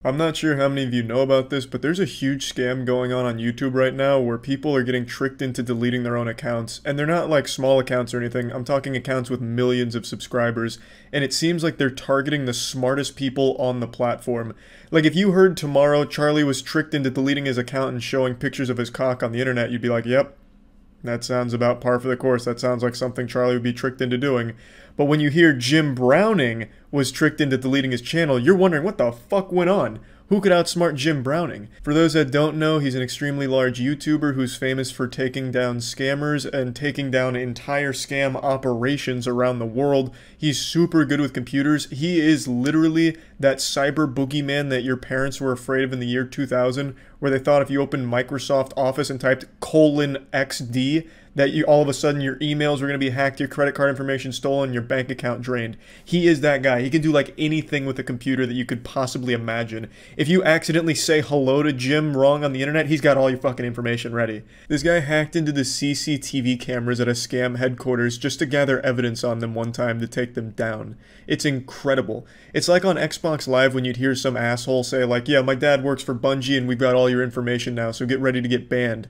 I'm not sure how many of you know about this, but there's a huge scam going on YouTube right now where people are getting tricked into deleting their own accounts. And they're not like small accounts or anything. I'm talking accounts with millions of subscribers. And it seems like they're targeting the smartest people on the platform. Like if you heard tomorrow Charlie was tricked into deleting his account and showing pictures of his cock on the internet, you'd be like, yep, that sounds about par for the course. That sounds like something Charlie would be tricked into doing. But when you hear Jim Browning was tricked into deleting his channel, you're wondering what the fuck went on? Who could outsmart Jim Browning? For those that don't know, he's an extremely large YouTuber who's famous for taking down scammers and taking down entire scam operations around the world. He's super good with computers. He is literally that cyber boogeyman that your parents were afraid of in the year 2000, where they thought if you opened Microsoft Office and typed :XD, that you all of a sudden your emails were going to be hacked, your credit card information stolen, your bank account drained. He is that guy. He can do like anything with a computer that you could possibly imagine. If you accidentally say hello to Jim wrong on the internet, he's got all your fucking information ready. This guy hacked into the CCTV cameras at a scam headquarters just to gather evidence on them one time to take them down. It's incredible. It's like on Xbox Live when you'd hear some asshole say like, yeah, my dad works for Bungie and we've got all your information now, so get ready to get banned.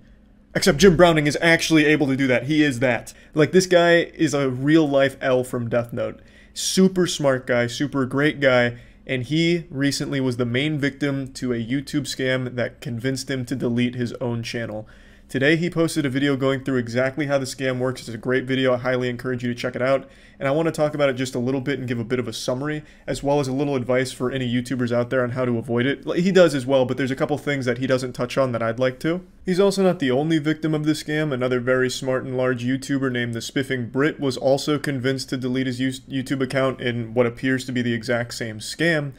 Except Jim Browning is actually able to do that. He is that. Like, this guy is a real-life L from Death Note. Super smart guy, super great guy, and he recently was the main victim to a YouTube scam that convinced him to delete his own channel. Today he posted a video going through exactly how the scam works. It's a great video. I highly encourage you to check it out. And I want to talk about it just a little bit and give a bit of a summary, as well as a little advice for any YouTubers out there on how to avoid it. He does as well, but there's a couple things that he doesn't touch on that I'd like to. He's also not the only victim of this scam. Another very smart and large YouTuber named the Spiffing Brit was also convinced to delete his YouTube account in what appears to be the exact same scam.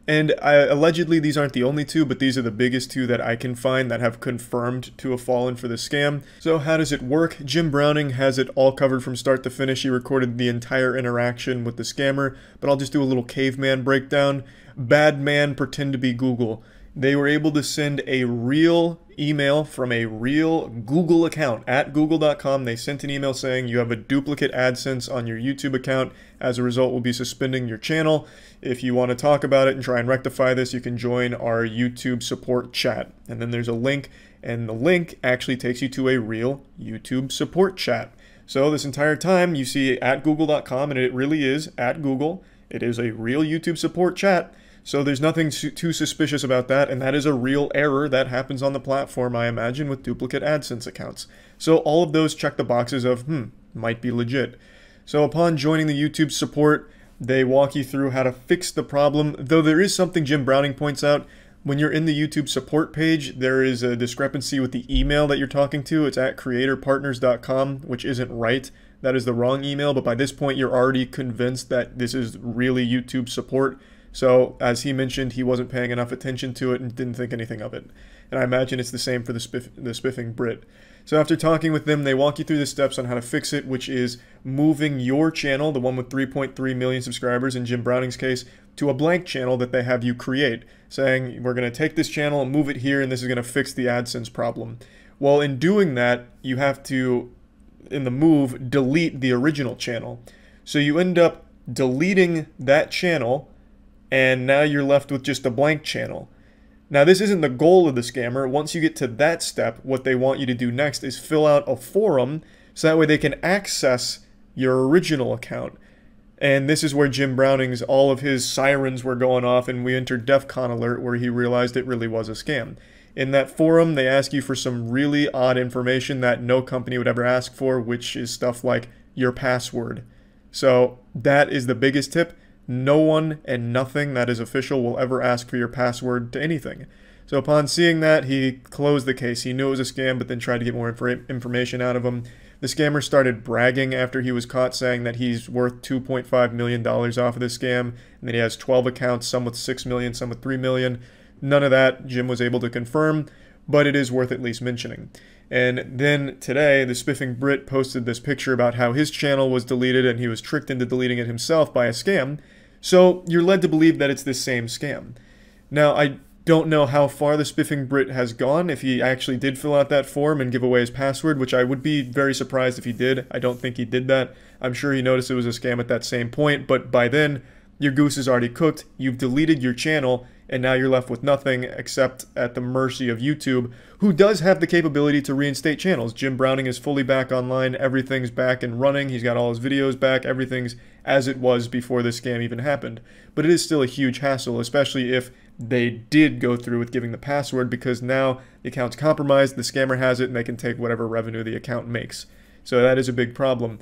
And allegedly these aren't the only two, but these are the biggest two that I can find that have confirmed to have fallen for the scam. So how does it work? Jim Browning has it all covered from start to finish. He recorded the entire interaction with the scammer, but I'll just do a little caveman breakdown. Bad man pretend to be Google. They were able to send a real email from a real Google account at google.com. They sent an email saying you have a duplicate AdSense on your YouTube account. As a result, we'll be suspending your channel. If you want to talk about it and try and rectify this, you can join our YouTube support chat. And then there's a link, and the link actually takes you to a real YouTube support chat. So this entire time you see at google.com, and it really is at Google. It is a real YouTube support chat. So there's nothing too suspicious about that, and that is a real error that happens on the platform, I imagine, with duplicate AdSense accounts. So all of those check the boxes of, might be legit. So upon joining the YouTube support, they walk you through how to fix the problem, though there is something Jim Browning points out. When you're in the YouTube support page, there is a discrepancy with the email that you're talking to. It's at creatorpartners.com, which isn't right. That is the wrong email, but by this point you're already convinced that this is really YouTube support. So, as he mentioned, he wasn't paying enough attention to it and didn't think anything of it. And I imagine it's the same for the Spiffing Brit. So after talking with them, they walk you through the steps on how to fix it, which is moving your channel, the one with 3.3 million subscribers in Jim Browning's case, to a blank channel that they have you create, saying, we're going to take this channel and move it here, and this is going to fix the AdSense problem. Well, in doing that, you have to, in the move, delete the original channel. So you end up deleting that channel, and now you're left with just a blank channel. Now this isn't the goal of the scammer. Once you get to that step, what they want you to do next is fill out a forum so that way they can access your original account. And this is where Jim Browning's, all of his sirens were going off, and we entered DEFCON alert where he realized it really was a scam. In that forum, they ask you for some really odd information that no company would ever ask for, which is stuff like your password. So that is the biggest tip. No one and nothing that is official will ever ask for your password to anything. So upon seeing that, he closed the case. He knew it was a scam, but then tried to get more information out of him. The scammer started bragging after he was caught, saying that he's worth $2.5 million off of this scam, and that he has 12 accounts, some with 6 million, some with 3 million. None of that Jim was able to confirm, but it is worth at least mentioning. And then today, the Spiffing Brit posted this picture about how his channel was deleted and he was tricked into deleting it himself by a scam. So you're led to believe that it's this same scam. Now, I don't know how far the Spiffing Brit has gone, if he actually did fill out that form and give away his password, which I would be very surprised if he did. I don't think he did that. I'm sure he noticed it was a scam at that same point, but by then, your goose is already cooked. You've deleted your channel, and now you're left with nothing except at the mercy of YouTube, who does have the capability to reinstate channels. Jim Browning is fully back online, everything's back and running, he's got all his videos back, everything's as it was before this scam even happened. But it is still a huge hassle, especially if they did go through with giving the password, because now the account's compromised, the scammer has it, and they can take whatever revenue the account makes. So that is a big problem.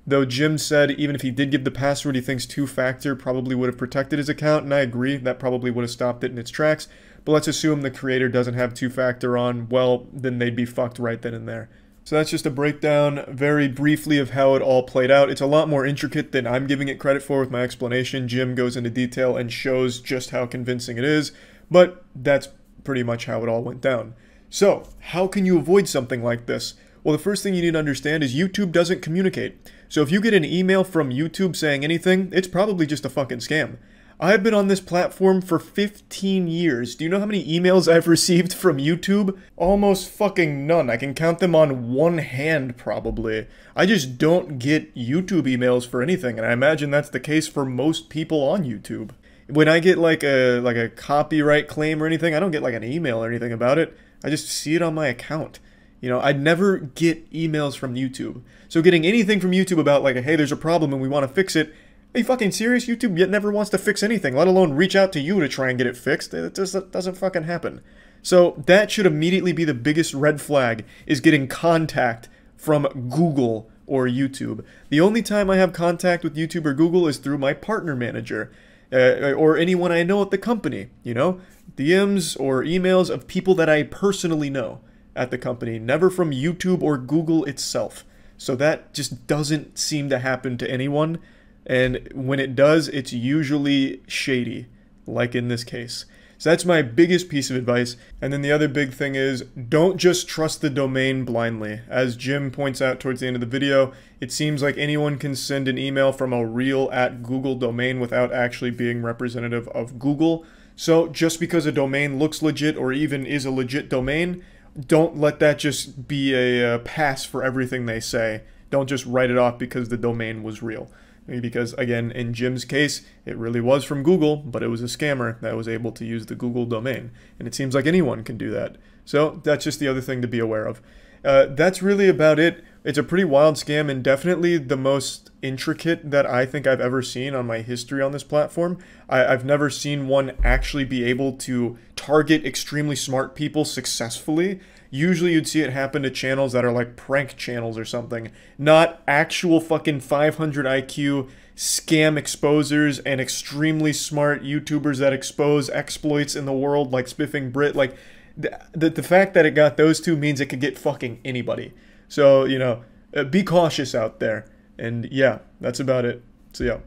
Though Jim said even if he did give the password, he thinks two-factor probably would have protected his account, and I agree, that probably would have stopped it in its tracks. But let's assume the creator doesn't have two-factor on, well, then they'd be fucked right then and there. So that's just a breakdown, very briefly, of how it all played out. It's a lot more intricate than I'm giving it credit for with my explanation. Jim goes into detail and shows just how convincing it is, but that's pretty much how it all went down. So, how can you avoid something like this? Well, the first thing you need to understand is YouTube doesn't communicate. So if you get an email from YouTube saying anything, it's probably just a fucking scam. I've been on this platform for 15 years. Do you know how many emails I've received from YouTube? Almost fucking none. I can count them on one hand, probably. I just don't get YouTube emails for anything, and I imagine that's the case for most people on YouTube. When I get like a copyright claim or anything, I don't get like an email or anything about it. I just see it on my account. You know, I'd never get emails from YouTube. So getting anything from YouTube about like, hey, there's a problem and we want to fix it, are you fucking serious? YouTube yet never wants to fix anything, let alone reach out to you to try and get it fixed. That doesn't fucking happen. So that should immediately be the biggest red flag, is getting contact from Google or YouTube. The only time I have contact with YouTube or Google is through my partner manager, or anyone I know at the company, you know? DMs or emails of people that I personally know at the company, never from YouTube or Google itself. So that just doesn't seem to happen to anyone. And when it does, it's usually shady, like in this case. So that's my biggest piece of advice. And then the other big thing is, don't just trust the domain blindly. As Jim points out towards the end of the video, it seems like anyone can send an email from a real @Google domain without actually being representative of Google. So just because a domain looks legit or even is a legit domain, don't let that just be a pass for everything they say. Don't just write it off because the domain was real. Because, again, in Jim's case, it really was from Google, but it was a scammer that was able to use the Google domain. And it seems like anyone can do that. So that's just the other thing to be aware of. That's really about it. It's a pretty wild scam, and definitely the most intricate that I think I've ever seen on my history on this platform. I've never seen one actually be able to target extremely smart people successfully. Usually you'd see it happen to channels that are like prank channels or something, not actual fucking 500 IQ scam exposers and extremely smart YouTubers that expose exploits in the world like Spiffing Brit. Like, the fact that it got those two means it could get fucking anybody. So, you know, be cautious out there. And yeah, that's about it. So yeah.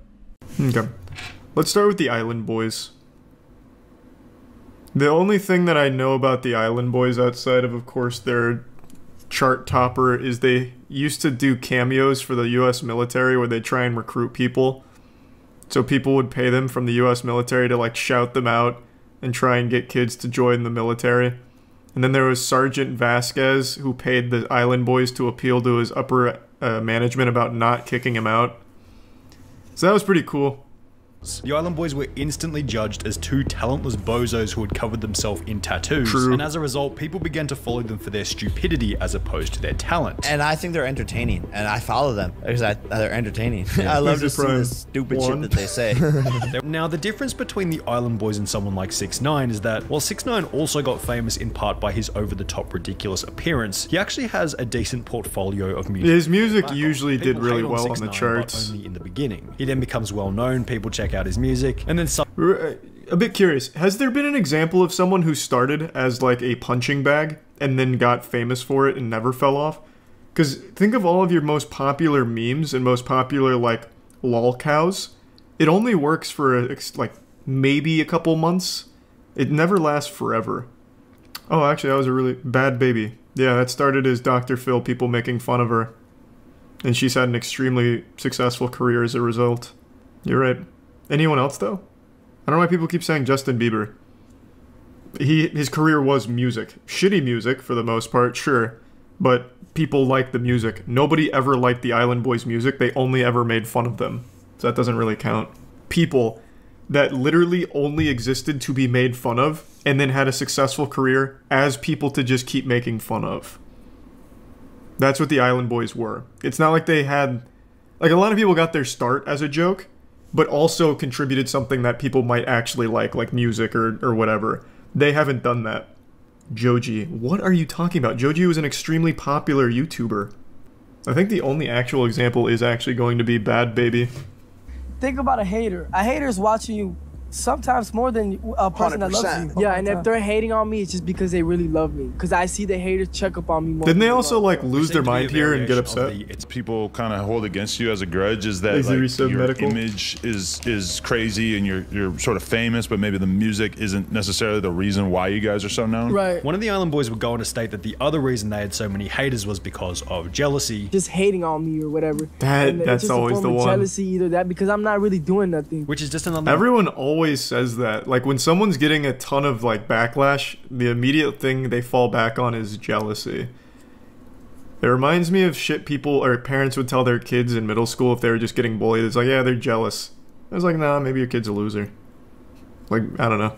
Okay. Let's start with the Island Boys. The only thing that I know about the Island Boys outside of course, their chart topper is they used to do cameos for the US military where they try and recruit people. So people would pay them from the US military to like shout them out and try and get kids to join the military. And then there was Sergeant Vasquez, who paid the Island Boys to appeal to his upper management about not kicking him out. So that was pretty cool. The Island Boys were instantly judged as two talentless bozos who had covered themselves in tattoos. True. And as a result, people began to follow them for their stupidity as opposed to their talent. And I think they're entertaining, and I follow them because they're entertaining. Yeah. I love to see the stupid shit that they say. Now, the difference between the Island Boys and someone like 6ix9ine is that while 6ix9ine also got famous in part by his over-the-top ridiculous appearance, he actually has a decent portfolio of music. His music usually did really well on the charts. Only in the beginning. He then becomes well-known, people check out his music, and then some... A bit curious, has there been an example of someone who started as like a punching bag and then got famous for it and never fell off? Because think of all of your most popular memes and most popular like lol cows. It only works for like maybe a couple months. It never lasts forever. Oh, actually that was a really bad baby. Yeah, that started as Dr. Phil, people making fun of her. And she's had an extremely successful career as a result. You're right. Anyone else, though? I don't know why people keep saying Justin Bieber. His career was music. Shitty music, for the most part, sure. But people like the music. Nobody ever liked the Island Boys' music. They only ever made fun of them. So that doesn't really count. People that literally only existed to be made fun of and then had a successful career as people to just keep making fun of. That's what the Island Boys were. It's not like they had... Like, a lot of people got their start as a joke, but also contributed something that people might actually like music or whatever. They haven't done that. Joji. What are you talking about? Joji was an extremely popular YouTuber. I think the only actual example is actually going to be Bad Baby. Think about a hater. A hater is watching you sometimes more than a person 100%. That loves you. Yeah, and if they're hating on me, it's just because they really love me. Because I see the haters check up on me more. Didn't they also like lose their mind here and get upset? It's people kind of hold against you as a grudge is that like, your medical image is crazy and you're sort of famous, but maybe the music isn't necessarily the reason why you guys are so known. Right. One of the Island Boys would go on to state that the other reason they had so many haters was because of jealousy. Just hating on me or whatever. That's always the one. Jealousy, either that because I'm not really doing nothing. Which is just another. Everyone always says that. Like when someone's getting a ton of like backlash, the immediate thing they fall back on is jealousy. It reminds me of shit people or parents would tell their kids in middle school if they were just getting bullied. It's like, yeah, they're jealous. I was like, nah, maybe your kid's a loser. Like, I don't know.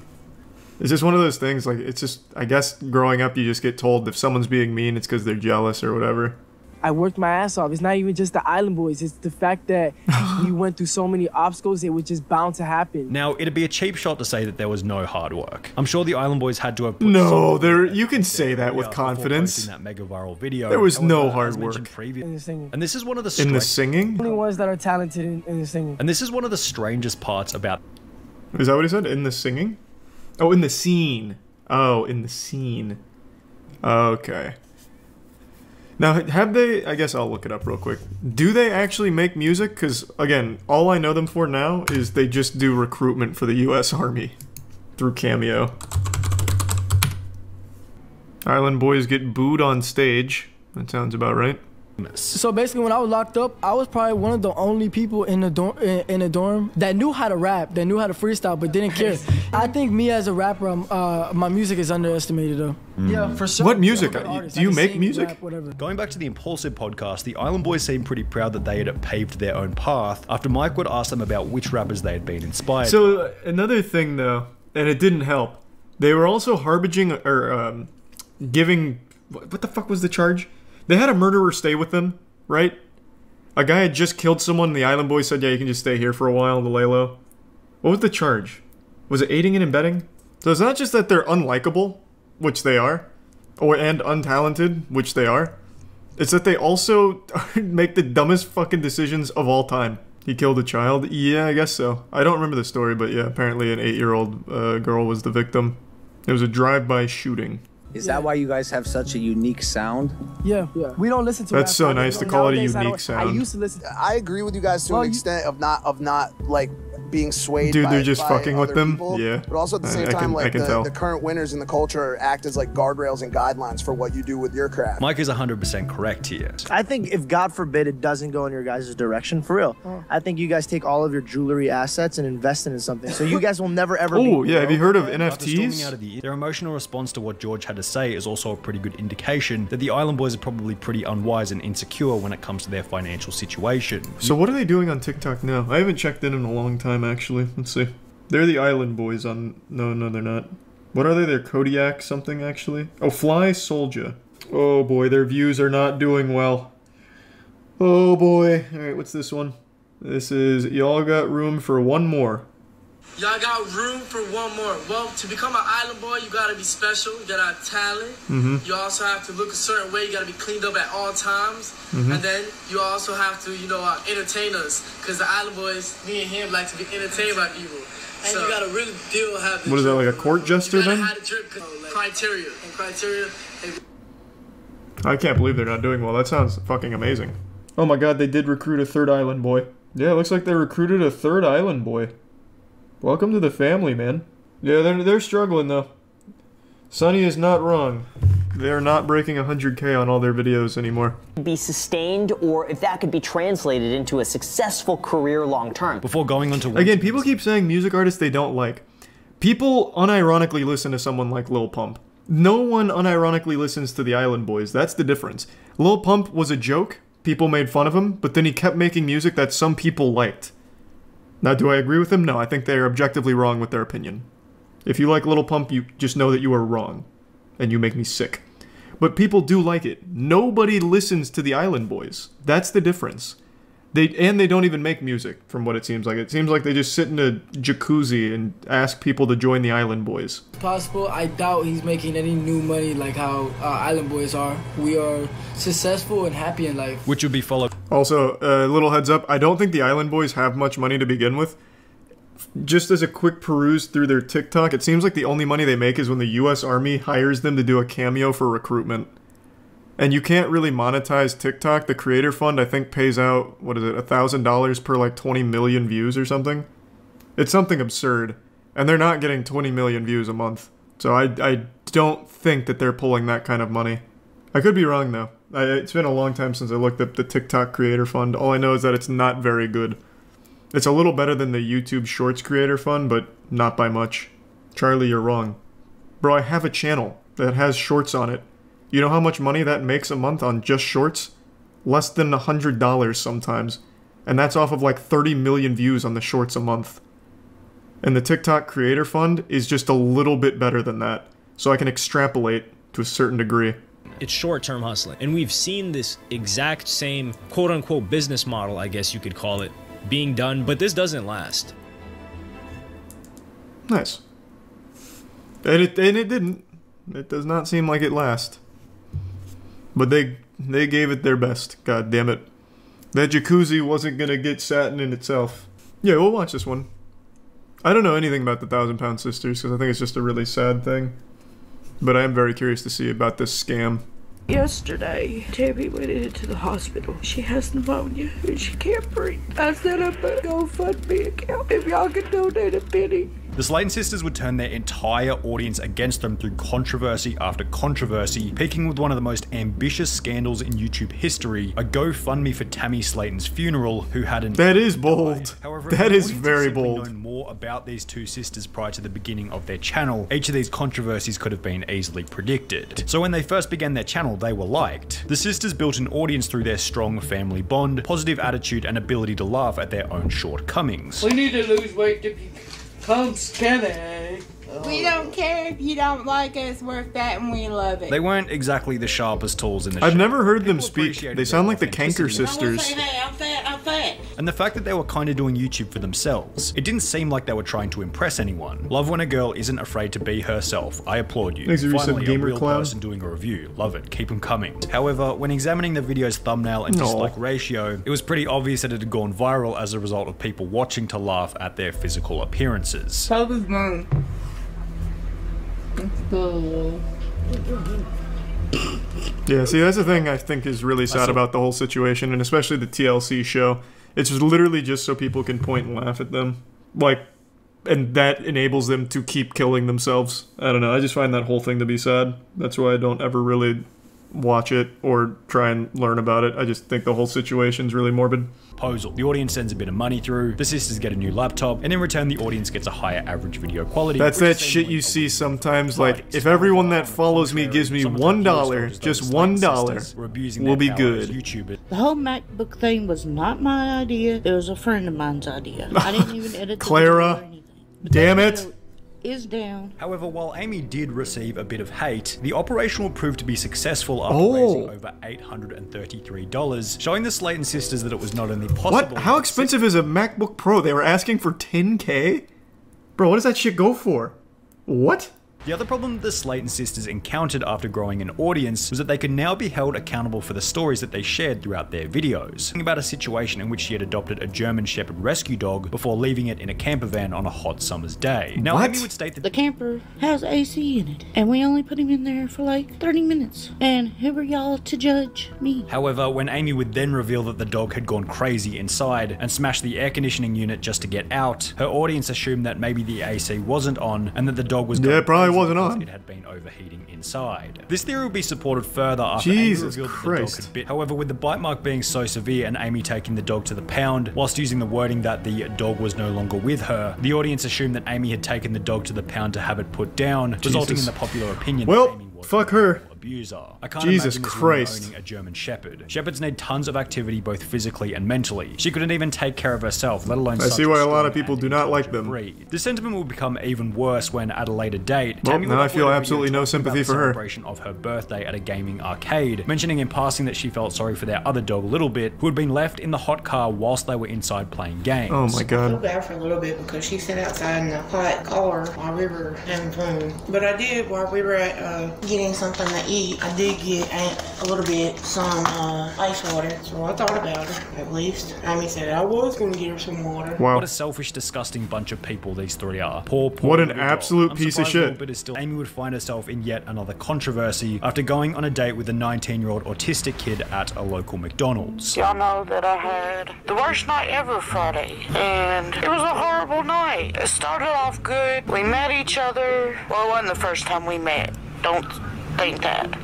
It's just one of those things, like, it's just, I guess growing up you just get told if someone's being mean, it's because they're jealous or whatever. I worked my ass off. It's not even just the Island Boys. It's the fact that we went through so many obstacles, it was just bound to happen. Now, it'd be a cheap shot to say that there was no hard work. I'm sure the Island Boys had to have put you can say that with confidence. That mega viral video. There was no hard work. In the singing. And this is one of the in the singing? Only ones that are talented in the singing. And this is one of the strangest parts about... Is that what he said? In the singing? Oh, in the scene. Oh, in the scene. Okay. Now, have they... I guess I'll look it up real quick. Do they actually make music? Because, again, all I know them for now is they just do recruitment for the U.S. Army through Cameo. Island Boys get booed on stage. That sounds about right. So basically, when I was locked up, I was probably one of the only people in the dorm that knew how to rap, that knew how to freestyle, but didn't care. I think me as a rapper, my music is underestimated, though. Yeah, for sure. What music? Do you make music? Rap, whatever. Going back to the Impulsive podcast, the Island Boys seemed pretty proud that they had paved their own path after Mike would ask them about which rappers they had been inspired by. So another thing, though, and it didn't help, they were also harbinging or giving... What the fuck was the charge? They had a murderer stay with them, right? A guy had just killed someone, and the Island Boys said, yeah, you can just stay here for a while to lay low. What was the charge? Was it aiding and abetting? So it's not just that they're unlikable, which they are, and untalented, which they are. It's that they also make the dumbest fucking decisions of all time. He killed a child? Yeah, I guess so. I don't remember the story, but yeah, apparently an 8-year-old girl was the victim. It was a drive-by shooting. Is that why you guys have such a unique sound? Yeah. We don't listen to That's so nice to call it a unique sound. I used to listen. I agree with you guys to an extent of not like being swayed. Dude, by, they're just fucking with them. People, yeah. But also at the same time, like the current winners in the culture act as like guardrails and guidelines for what you do with your craft. Mike is 100% correct here. I think if God forbid it doesn't go in your guys' direction, for real, I think you guys take all of your jewelry assets and invest into something. So you guys will never ever. Oh yeah, have you heard of NFTs? Their emotional response to what George had to say is also a pretty good indication that the Island Boys are probably pretty unwise and insecure when it comes to their financial situation. So what are they doing on TikTok now? I haven't checked in a long time, actually. Let's see. They're the Island Boys on... No, they're not. What are they? They're Kodiak something, actually. Oh, Fly Soldier. Oh, boy. Their views are not doing well. Oh, boy. Alright, what's this one? This is... Y'all got room for one more. Y'all got room for one more. Well, to become an Island Boy, you gotta be special. You gotta have talent. You also have to look a certain way. You gotta be cleaned up at all times. And then you also have to, you know, entertain us. Because the Island Boys, me and him, like to be entertained by people. And so, you gotta really have the What is that, like a court jester then? You gotta have the drip, criteria. And criteria... I can't believe they're not doing well. That sounds fucking amazing. Oh my god, they did recruit a third Island Boy. Yeah, it looks like they recruited a third Island Boy. Welcome to the family, man. Yeah, they're struggling, though. Sonny is not wrong. They're not breaking 100K on all their videos anymore. Be sustained, or if that could be translated into a successful career long term. Before going on to... Again, people keep saying music artists they don't like. People unironically listen to someone like Lil Pump. No one unironically listens to the Island Boys. That's the difference. Lil Pump was a joke. People made fun of him, but then he kept making music that some people liked. Now, do I agree with them? No, I think they are objectively wrong with their opinion. If you like Lil Pump, you just know that you are wrong. And you make me sick. But people do like it. Nobody listens to the Island Boys. That's the difference. They don't even make music, from what it seems like. It seems like they just sit in a jacuzzi and ask people to join the Island Boys. Possible. I doubt he's making any new money like how Island Boys are. We are successful and happy in life. Which would be followed. Also, a little heads up, I don't think the Island Boys have much money to begin with. Just as a quick peruse through their TikTok, it seems like the only money they make is when the US Army hires them to do a cameo for recruitment. And you can't really monetize TikTok. The Creator Fund, I think, pays out, what is it, $1,000 per like 20 million views or something? It's something absurd. And they're not getting 20 million views a month. So I don't think that they're pulling that kind of money. I could be wrong, though. It's been a long time since I looked up the TikTok Creator Fund. All I know is that it's not very good. It's a little better than the YouTube Shorts Creator Fund, but not by much. Charlie, you're wrong. Bro, I have a channel that has shorts on it. You know how much money that makes a month on just shorts? Less than $100 sometimes. And that's off of like 30 million views on the shorts a month. And the TikTok Creator Fund is just a little bit better than that. So I can extrapolate to a certain degree. It's short-term hustling. And we've seen this exact same quote-unquote business model, I guess you could call it, being done, but this doesn't last. Nice. And it didn't. It does not seem like it lasts. But they gave it their best. God damn it. That jacuzzi wasn't gonna get satin in itself. Yeah, we'll watch this one. I don't know anything about the 1,000 Pound Sisters because I think it's just a really sad thing. But I am very curious to see about this scam. Yesterday, Tammy went into the hospital. She has pneumonia and she can't breathe. I set up a GoFundMe account if y'all can donate a penny. The Slayton sisters would turn their entire audience against them through controversy after controversy, peaking with one of the most ambitious scandals in YouTube history, a GoFundMe for Tammy Slayton's funeral, who hadn't That is bold. However, that is very bold. Known more about these two sisters prior to the beginning of their channel, each of these controversies could have been easily predicted. So when they first began their channel, they were liked. The sisters built an audience through their strong family bond, positive attitude, and ability to laugh at their own shortcomings. We need to lose weight to become skinny. We don't care if you don't like us, we're fat and we love it. They weren't exactly the sharpest tools in the show. I've never heard them speak. They sound like the Kanker sisters. I'm fat. And the fact that they were kind of doing YouTube for themselves. It didn't seem like they were trying to impress anyone. Love when a girl isn't afraid to be herself. I applaud you. Finally, a real person doing a review. Love it. Keep them coming. However, when examining the video's thumbnail and dislike ratio, it was pretty obvious that it had gone viral as a result of people watching to laugh at their physical appearances. Yeah, see, that's the thing I think is really sad about the whole situation, and especially the TLC show. It's literally just so people can point and laugh at them. Like, and that enables them to keep killing themselves. I don't know, I just find that whole thing to be sad. That's why I don't ever really watch it or try and learn about it. I just think the whole situation's really morbid. Proposal. The audience sends a bit of money through, the sisters get a new laptop, and in return the audience gets a higher average video quality. That's that shit you see sometimes, like, if everyone that follows me gives me $1, just $1, we'll be good. The whole MacBook thing was not my idea, it was a friend of mine's idea. I didn't even edit the video or anything. Damn it! Is down. However, while Amy did receive a bit of hate, the operation would prove to be successful after raising over $833, showing the Slayton sisters that it was not only possible— What? How expensive is a MacBook Pro? They were asking for $10K? Bro, what does that shit go for? What? The other problem the Slayton sisters encountered after growing an audience was that they could now be held accountable for the stories that they shared throughout their videos. Think about a situation in which she had adopted a German Shepherd rescue dog before leaving it in a camper van on a hot summer's day. Now, Amy would state that the camper has AC in it, and we only put him in there for like 30 minutes. And who are y'all to judge me? However, when Amy would then reveal that the dog had gone crazy inside and smashed the air conditioning unit just to get out, her audience assumed that maybe the AC wasn't on and that the dog was probably wasn't on. It had been overheating inside. This theory would be supported further after Amy revealed that the dog had bit. However, with the bite mark being so severe and Amy taking the dog to the pound, whilst using the wording that the dog was no longer with her, the audience assumed that Amy had taken the dog to the pound to have it put down, resulting in the popular opinion that Amy was fuck her. abuser. I can't Jesus imagine this Christ. woman owning a German Shepherd. Shepherds need tons of activity both physically and mentally. She couldn't even take care of herself, let alone I see why a lot of people do not like them. Breed. The sentiment will become even worse when, at a later date, well, Tammy now I feel absolutely no sympathy for her. Celebration of her birthday at a gaming arcade, mentioning in passing that she felt sorry for their other dog, Little Bit, who had been left in the hot car whilst they were inside playing games. Oh my god. I feel bad for a little bit because she sat outside in the hot car while we were having fun. But I did, while we were at getting something to eat, I did get a little bit some ice water. So I thought about her, at least. Amy said I was going to get her some water. Wow. What a selfish, disgusting bunch of people these three are. Poor what an absolute piece of shit. But still, Amy would find herself in yet another controversy after going on a date with a 19-year-old autistic kid at a local McDonald's. Y'all know that I had the worst night ever Friday, and it was a horrible night. It started off good. We met each other. Well, it wasn't the first time we met. Don't think that.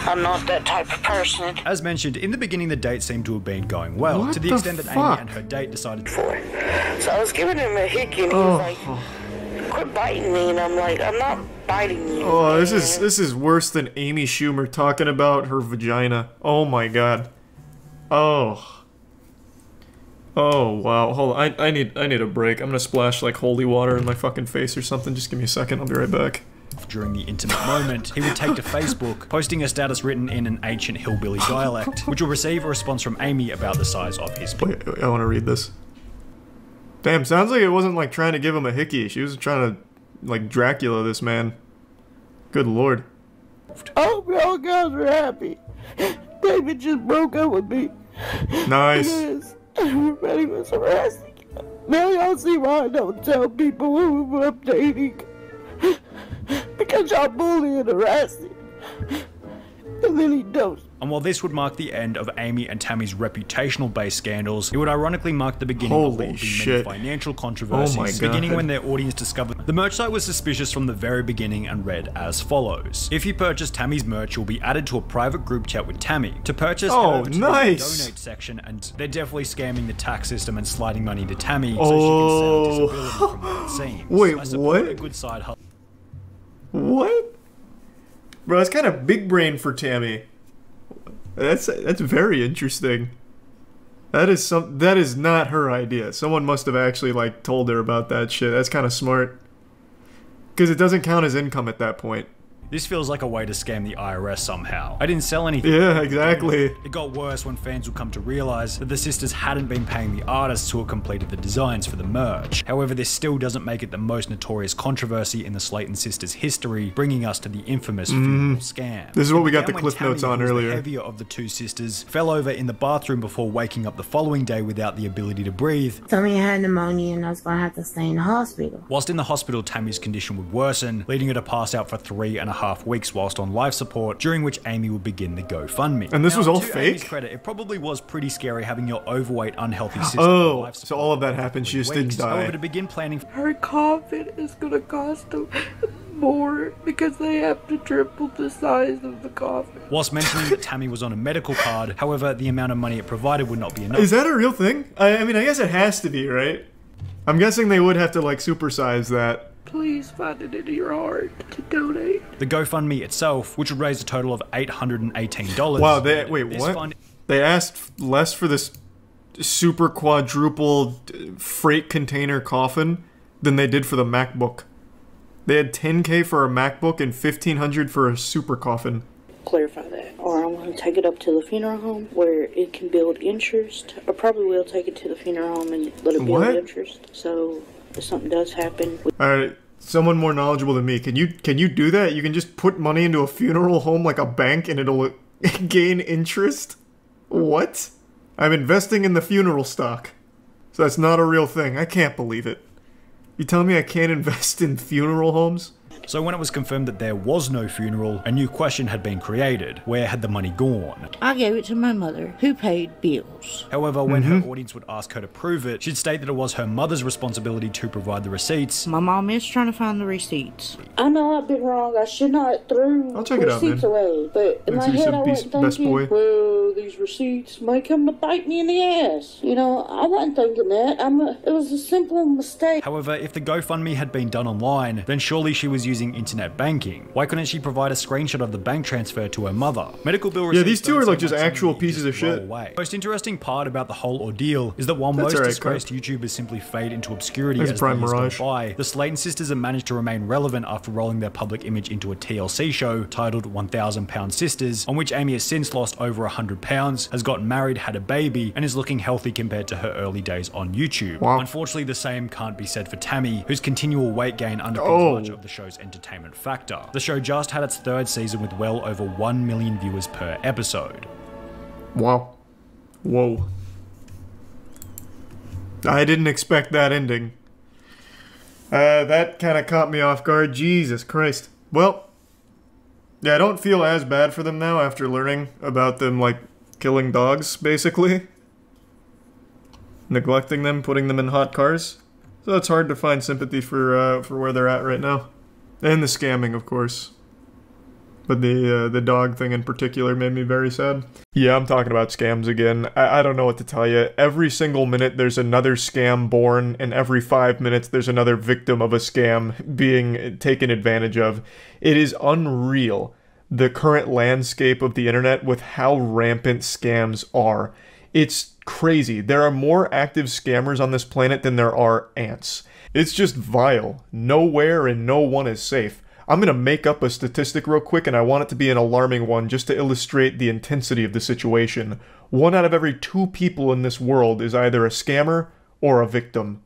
I'm not that type of person. As mentioned, in the beginning the date seemed to have been going well, what to the extent that Amy and her date decided for. So I was giving him a hickey and he was like, quit biting me, and I'm like, I'm not biting you. Oh, this is worse than Amy Schumer talking about her vagina. Oh my god. Oh. Oh wow. Hold on. I need a break. I'm gonna splash like holy water in my fucking face or something. Just give me a second. I'll be right back. During the intimate moment, he would take to Facebook, posting a status written in an ancient hillbilly dialect, which will receive a response from Amy about the size of his penis. Wait, I want to read this. Damn, sounds like it wasn't like trying to give him a hickey. She was trying to like Dracula this man. Good lord. I hope y'all guys are happy. David just broke up with me. Nice. Everybody was harassing. Now y'all see why I don't tell people when we're updating. Because y'all bully and harassing. And then he don't. And while this would mark the end of Amy and Tammy's reputational-based scandals, it would ironically mark the beginning of what would be many financial controversies, beginning when their audience discovered the merch site was suspicious from the very beginning and read as follows. If you purchase Tammy's merch, you'll be added to a private group chat with Tammy. To purchase, head over to the donate section, and they're definitely scamming the tax system and sliding money to Tammy so she can sell disability from what it seems. Wait, I what? A good side hustle. What? Bro, that's kind of big brain for Tammy. That's very interesting. That is not her idea. Someone must have actually like told her about that shit. That's kind of smart. Because it doesn't count as income at that point. This feels like a way to scam the IRS somehow. I didn't sell anything. Yeah, exactly. It got worse when fans would come to realize that the sisters hadn't been paying the artists who had completed the designs for the merch. However, this still doesn't make it the most notorious controversy in the Slayton sisters' history, bringing us to the infamous funeral scam. This is what we got the cliff notes on earlier. The heavier of the two sisters fell over in the bathroom before waking up the following day without the ability to breathe. Told me I had pneumonia and I was going to have to stay in the hospital. Whilst in the hospital, Tammy's condition would worsen, leading her to pass out for 3.5 weeks whilst on life support, during which Amy would begin the GoFundMe. And this was all to fake? Amy's credit, it probably was pretty scary having your overweight, unhealthy sister on life support. So all of that happened, she just didn't die. However, to begin planning her coffin is going to cost them more because they have to triple the size of the coffin. Whilst mentioning that Tammy was on a medical card, however, the amount of money it provided would not be enough. Is that a real thing? I mean, I guess it has to be, right? I'm guessing they would have to like supersize that. Please find it in your heart to donate. The GoFundMe itself, which would raise a total of $818. Wow, wait, what? They asked less for this super quadruple freight container coffin than they did for the MacBook. They had $10K for a MacBook and $1,500 for a super coffin. Clarify that. Or I'm going to take it up to the funeral home where it can build interest. I probably will take it to the funeral home and let it build interest. So if something does happen. Alright, someone more knowledgeable than me. Can you do that? You can just put money into a funeral home like a bank and it'll gain interest? What? I'm investing in the funeral stock. So that's not a real thing. I can't believe it. You telling me I can't invest in funeral homes? So when it was confirmed that there was no funeral, a new question had been created. Where had the money gone? I gave it to my mother, who paid bills. However, when her audience would ask her to prove it, she'd state that it was her mother's responsibility to provide the receipts. My mom is trying to find the receipts. I know I've been wrong. I should not throw I'll check it out, man. away. But in my head, I wasn't thinking, well, of these receipts may come to bite me in the ass. You know, I wasn't thinking that. It was a simple mistake. However, if the GoFundMe had been done online, then surely she was using internet banking. Why couldn't she provide a screenshot of the bank transfer to her mother? Medical bill receipts. Yeah, these two are like just actual pieces of shit. Most interesting part about the whole ordeal is that while most disgraced YouTubers simply fade into obscurity as the years go by, the Slayton sisters have managed to remain relevant after rolling their public image into a TLC show titled 1,000 Pound Sisters, on which Amy has since lost over 100 pounds, has gotten married, had a baby, and is looking healthy compared to her early days on YouTube. Wow. Unfortunately, the same can't be said for Tammy, whose continual weight gain underpins much of the show's entertainment factor. The show just had its 3rd season with well over 1 million viewers per episode. Wow. Whoa. I didn't expect that ending. That kind of caught me off guard. Jesus Christ. Well, yeah, I don't feel as bad for them now after learning about them, like, killing dogs, basically. Neglecting them, putting them in hot cars. So it's hard to find sympathy for where they're at right now. And the scamming, of course. But the dog thing in particular made me very sad. Yeah, I'm talking about scams again. I don't know what to tell you. Every single minute there's another scam born, and every 5 minutes there's another victim of a scam being taken advantage of. It is unreal, the current landscape of the internet with how rampant scams are. It's crazy. There are more active scammers on this planet than there are ants. It's just vile. Nowhere and no one is safe. I'm going to make up a statistic real quick, and I want it to be an alarming one just to illustrate the intensity of the situation. 1 out of every 2 people in this world is either a scammer or a victim.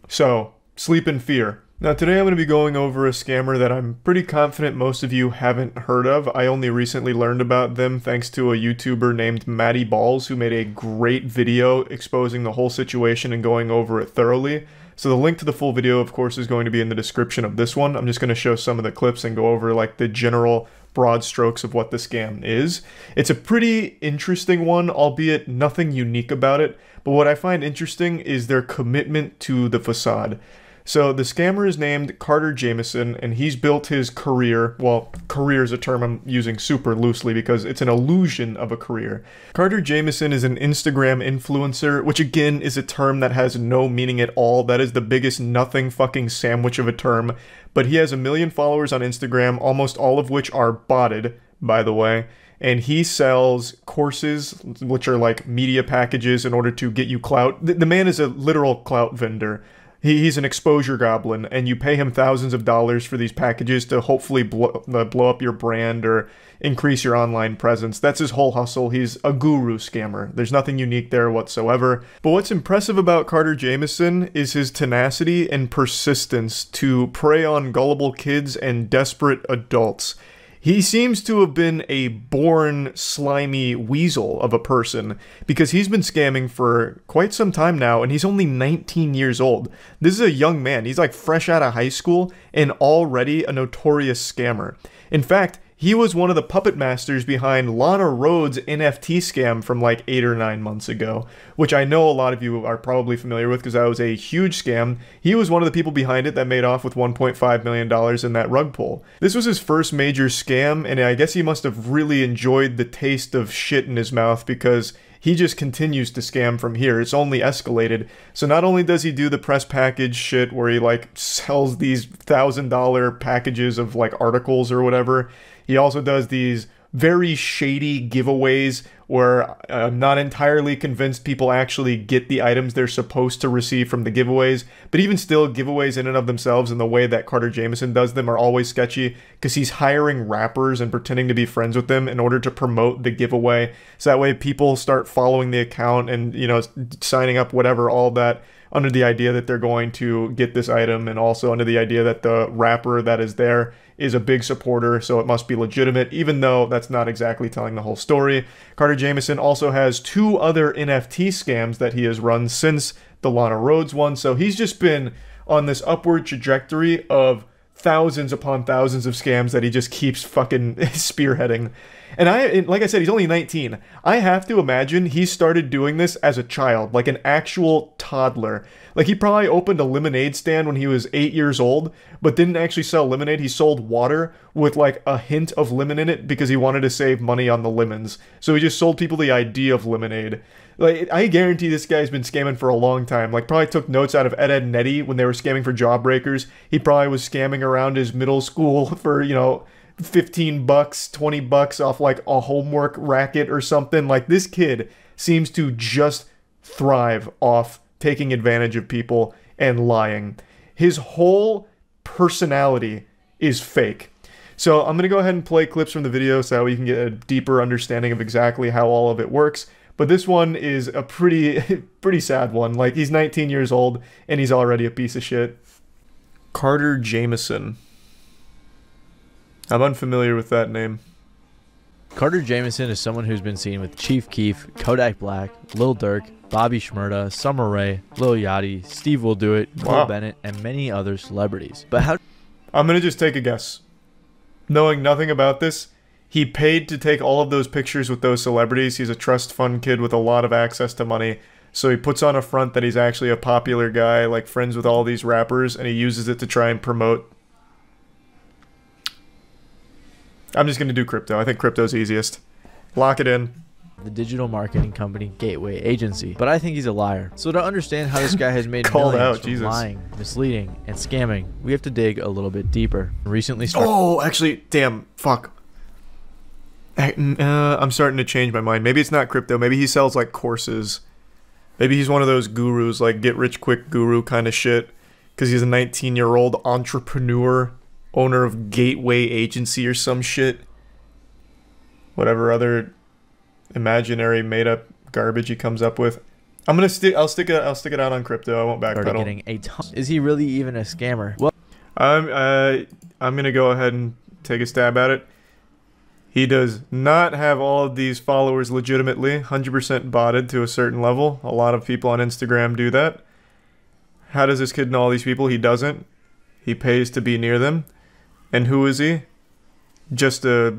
So, sleep in fear. Now today I'm going to be going over a scammer that I'm pretty confident most of you haven't heard of. I only recently learned about them thanks to a YouTuber named Maddie Balls, who made a great video exposing the whole situation and going over it thoroughly. So the link to the full video, of course, is going to be in the description of this one. I'm just going to show some of the clips and go over like the general broad strokes of what the scam is. It's a pretty interesting one, albeit nothing unique about it. But what I find interesting is their commitment to the facade. So the scammer is named Carter Jamison, and he's built his career, well, career is a term I'm using super loosely because it's an illusion of a career. Carter Jamison is an Instagram influencer, which again is a term that has no meaning at all. That is the biggest nothing fucking sandwich of a term. But he has 1 million followers on Instagram, almost all of which are botted, by the way. And he sells courses, which are like media packages in order to get you clout. The man is a literal clout vendor. He's an exposure goblin, and you pay him thousands of dollars for these packages to hopefully blow up your brand or increase your online presence. That's his whole hustle. He's a guru scammer. There's nothing unique there whatsoever. But what's impressive about Carter Jamison is his tenacity and persistence to prey on gullible kids and desperate adults. He seems to have been a born slimy weasel of a person because he's been scamming for quite some time now, and he's only 19 years old. This is a young man. He's like fresh out of high school and already a notorious scammer. In fact, he was one of the puppet masters behind Lana Rhoades' NFT scam from like 8 or 9 months ago, which I know a lot of you are probably familiar with because that was a huge scam. He was one of the people behind it that made off with $1.5 million in that rug pull. This was his first major scam, and I guess he must have really enjoyed the taste of shit in his mouth because he just continues to scam from here. It's only escalated. So not only does he do the press package shit where he like sells these $1,000 packages of like articles or whatever, he also does these very shady giveaways where I'm not entirely convinced people actually get the items they're supposed to receive from the giveaways. But even still, giveaways in and of themselves and the way that Carter Jamison does them are always sketchy because he's hiring rappers and pretending to be friends with them in order to promote the giveaway. So that way people start following the account and, you know, signing up, whatever, all that, under the idea that they're going to get this item, and also under the idea that the rapper that is there is a big supporter, so it must be legitimate, even though that's not exactly telling the whole story. Carter Jamison also has 2 other NFT scams that he has run since the Lana Rhoades one, so he's just been on this upward trajectory of thousands upon thousands of scams that he just keeps fucking spearheading. And like I said, he's only 19. I have to imagine he started doing this as a child, like an actual toddler. Like he probably opened a lemonade stand when he was 8 years old, but didn't actually sell lemonade. He sold water, with like a hint of lemon in it because he wanted to save money on the lemons. So he just sold people the idea of lemonade. Like, I guarantee this guy's been scamming for a long time. Like, probably took notes out of Ed, Edd n Eddy when they were scamming for Jawbreakers. He probably was scamming around his middle school for, you know, $15, $20 off like a homework racket or something. Like, this kid seems to just thrive off taking advantage of people and lying. His whole personality is fake. So I'm going to go ahead and play clips from the video so that we can get a deeper understanding of exactly how all of it works. But this one is a pretty sad one. Like, he's 19 years old and he's already a piece of shit. Carter Jamieson. I'm unfamiliar with that name. Carter Jamieson is someone who's been seen with Chief Keef, Kodak Black, Lil Durk, Bobby Shmurda, Summer Rae, Lil Yachty, Steve Will Do It, Cole Bennett, and many other celebrities. But how... I'm gonna just take a guess. Knowing nothing about this, he paid to take all of those pictures with those celebrities. He's a trust fund kid with a lot of access to money. So he puts on a front that he's actually a popular guy, like friends with all these rappers, and he uses it to try and promote. I'm just going to do crypto. I think crypto's easiest. Lock it in. The digital marketing company Gateway Agency. But I think he's a liar. So to understand how this guy has made millions from lying, misleading, and scamming, we have to dig a little bit deeper. Recently started... Oh, actually, damn, fuck. I'm starting to change my mind. Maybe it's not crypto. Maybe he sells like courses. Maybe he's one of those gurus, like get rich quick guru kind of shit. Because he's a 19-year-old entrepreneur, owner of Gateway Agency or some shit. Whatever other imaginary made-up garbage he comes up with. I'll stick it out on crypto. I won't backpedal. Getting a ton. Is he really even a scammer? Well, I'm gonna go ahead and take a stab at it. He does not have all of these followers legitimately, 100% botted to a certain level. A lot of people on Instagram do that. How does this kid know all these people? He doesn't. He pays to be near them. And who is he? Just a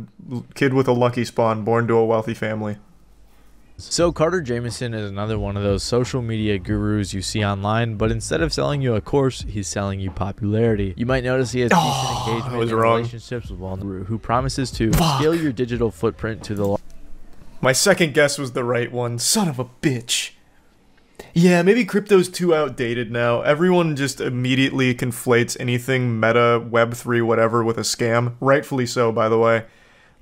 kid with a lucky spawn, born to a wealthy family. So Carter Jamieson is another one of those social media gurus you see online, but instead of selling you a course, he's selling you popularity. You might notice he has decent engagement and relationships with one who promises to scale your digital footprint to the... My second guess was the right one. Son of a bitch. Yeah, maybe crypto's too outdated now. Everyone just immediately conflates anything meta, Web3, whatever with a scam. Rightfully so, by the way.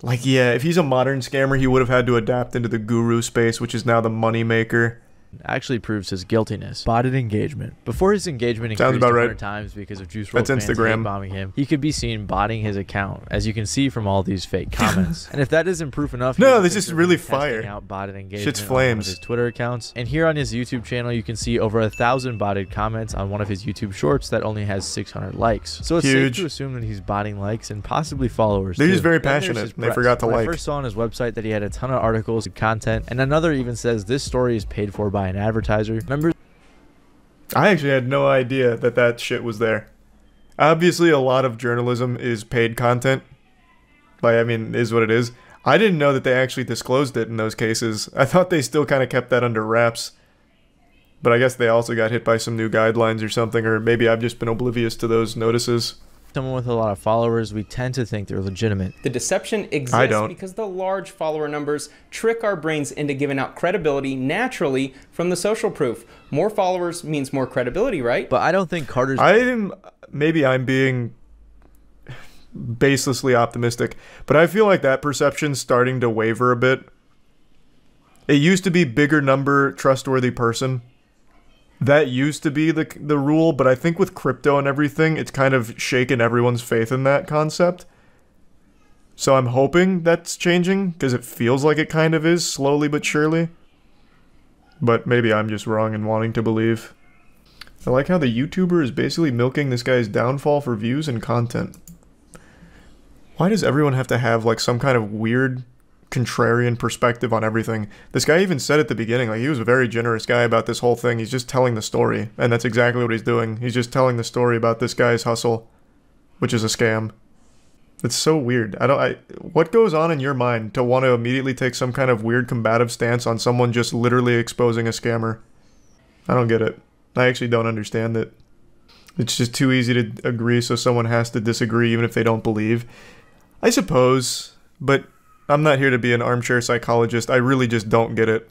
Like, yeah, if he's a modern scammer, he would have had to adapt into the guru space, which is now the money maker. Actually proves his guiltiness. Botted engagement. Before his engagement increased 100 times because of Juice WRLD fans hate bombing him, he could be seen botting his account, as you can see from all these fake comments. And if that isn't proof enough, no, this is really fire. Out botted engagement Shit's flames. On his Twitter accounts. And here on his YouTube channel, you can see over 1,000 botted comments on one of his YouTube shorts that only has 600 likes. So it's safe to assume that he's botting likes and possibly followers. They're just very passionate. They forgot to like. I first saw on his website that he had a ton of articles and content, and another even says this story is paid for by an advertiser. Remember? I actually had no idea that that shit was there. Obviously, a lot of journalism is paid content. Like, I mean, is what it is. I didn't know that they actually disclosed it in those cases. I thought they still kind of kept that under wraps. But I guess they also got hit by some new guidelines or something, or maybe I've just been oblivious to those notices. Someone with a lot of followers, we tend to think they're legitimate. The deception exists because the large follower numbers trick our brains into giving out credibility naturally from the social proof. More followers means more credibility, right? But I don't think Carter's... Maybe I'm being baselessly optimistic, but I feel like that perception's starting to waver a bit. It used to be bigger number, trustworthy person. That used to be the rule, but I think with crypto and everything, it's kind of shaken everyone's faith in that concept. So I'm hoping that's changing, because it feels like it kind of is, slowly but surely. But maybe I'm just wrong in wanting to believe. I like how the YouTuber is basically milking this guy's downfall for views and content. Why does everyone have to have like some kind of weird contrarian perspective on everything? This guy even said at the beginning, like, he was a very generous guy about this whole thing. He's just telling the story, and that's exactly what he's doing. He's just telling the story about this guy's hustle, which is a scam. It's so weird. What goes on in your mind to want to immediately take some kind of weird combative stance on someone just literally exposing a scammer? I don't get it. I actually don't understand it. It's just too easy to agree, so someone has to disagree even if they don't believe. I suppose, but I'm not here to be an armchair psychologist. I really just don't get it.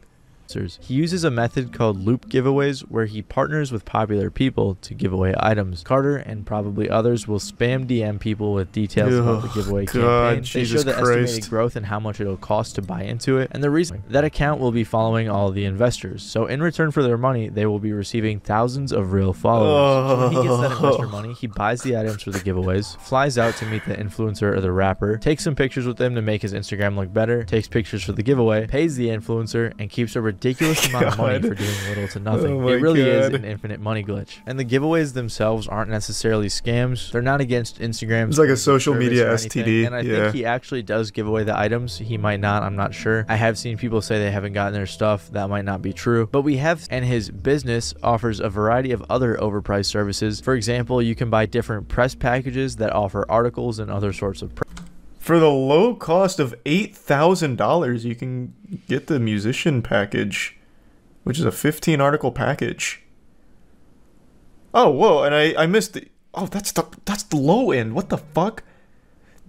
He uses a method called loop giveaways where he partners with popular people to give away items. Carter and probably others will spam DM people with details about the giveaway campaign. They show the estimated growth and how much it'll cost to buy into it, and the reason that account will be following all of the investors. So in return for their money, they will be receiving thousands of real followers. So when he gets that investor money, he buys the items for the giveaways, flies out to meet the influencer or the rapper, takes some pictures with them to make his Instagram look better, takes pictures for the giveaway, pays the influencer, and keeps a ridiculous amount of money for doing little to nothing. It really is an infinite money glitch. And the giveaways themselves aren't necessarily scams. They're not against Instagram. It's like a social media STD. And I think he actually does give away the items. He might not, I'm not sure. I have seen people say they haven't gotten their stuff. That might not be true. But we have, and his business offers a variety of other overpriced services. For example, you can buy different press packages that offer articles and other sorts of For the low cost of $8,000, you can get the musician package, which is a 15 article package. Oh, whoa, and I missed the... Oh, that's the low end. What the fuck?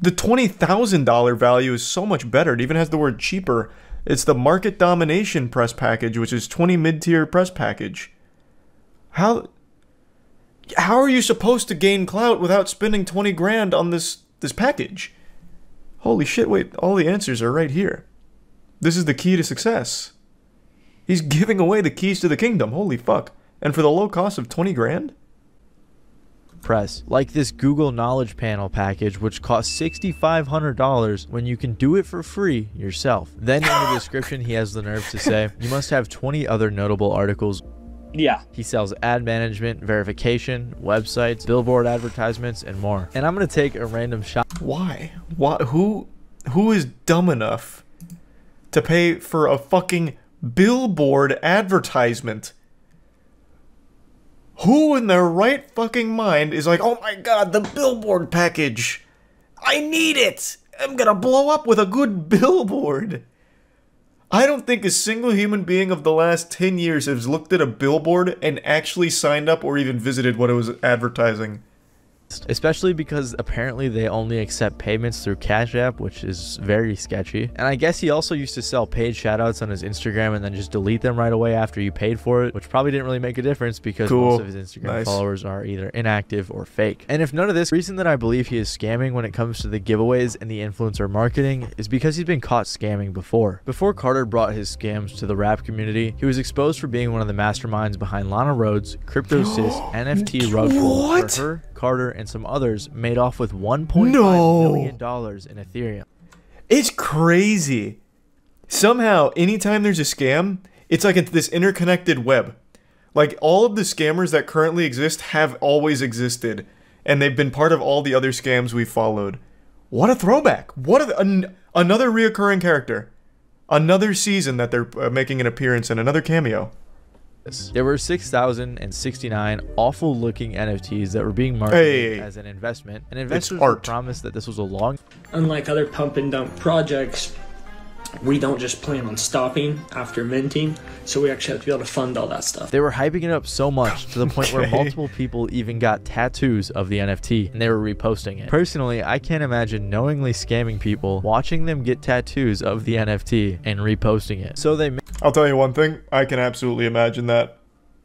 The $20,000 value is so much better. It even has the word cheaper. It's the market domination press package, which is 20 mid-tier press package. How are you supposed to gain clout without spending 20 grand on this package? Holy shit, wait, all the answers are right here. This is the key to success. He's giving away the keys to the kingdom, holy fuck. And for the low cost of 20 grand? Press, like this Google Knowledge Panel package, which costs $6,500 when you can do it for free yourself. Then in the description, he has the nerve to say, you must have 20 other notable articles. Yeah. He sells ad management, verification, websites, billboard advertisements, and more. And I'm going to take a random shot. Why? Who is dumb enough to pay for a fucking billboard advertisement? Who in their right fucking mind is like, oh my god, the billboard package, I need it, I'm gonna blow up with a good billboard? I don't think a single human being of the last 10 years has looked at a billboard and actually signed up or even visited what it was advertising. Especially because apparently they only accept payments through Cash App, which is very sketchy. And I guess he also used to sell paid shoutouts on his Instagram and then just delete them right away after you paid for it, which probably didn't really make a difference because most of his Instagram followers are either inactive or fake. And if none of this, reason that I believe he is scamming when it comes to the giveaways and the influencer marketing is because he's been caught scamming before. Before Carter brought his scams to the rap community, he was exposed for being one of the masterminds behind Lana Rhoades, CryptoSys, NFT rug pull, where her, Carter, and some others made off with $1.5 million in Ethereum. It's crazy. Somehow, anytime there's a scam, it's like this interconnected web. Like, all of the scammers that currently exist have always existed, and they've been part of all the other scams we've followed. What a throwback. What another reoccurring character. Another season that they're making an appearance in, another cameo. There were 6,069 awful looking NFTs that were being marketed as an investment, and investors were promised that this was a long... Unlike other pump and dump projects, we don't just plan on stopping after minting, so we actually have to be able to fund all that stuff. They were hyping it up so much to the point where multiple people even got tattoos of the NFT, and they were reposting it. Personally, I can't imagine knowingly scamming people, watching them get tattoos of the NFT, and reposting it. So they... I'll tell you one thing, I can absolutely imagine that.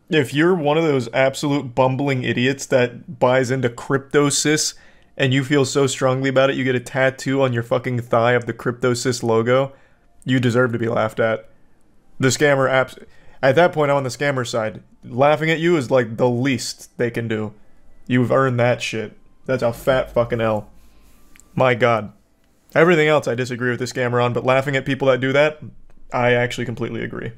If you're one of those absolute bumbling idiots that buys into CryptoSys and you feel so strongly about it, you get a tattoo on your fucking thigh of the CryptoSys logo, you deserve to be laughed at. The scammer at that point, I'm on the scammer side. Laughing at you is like the least they can do. You've earned that shit. That's a fat fucking L. My god. Everything else I disagree with the scammer on, but laughing at people that do that, I actually completely agree.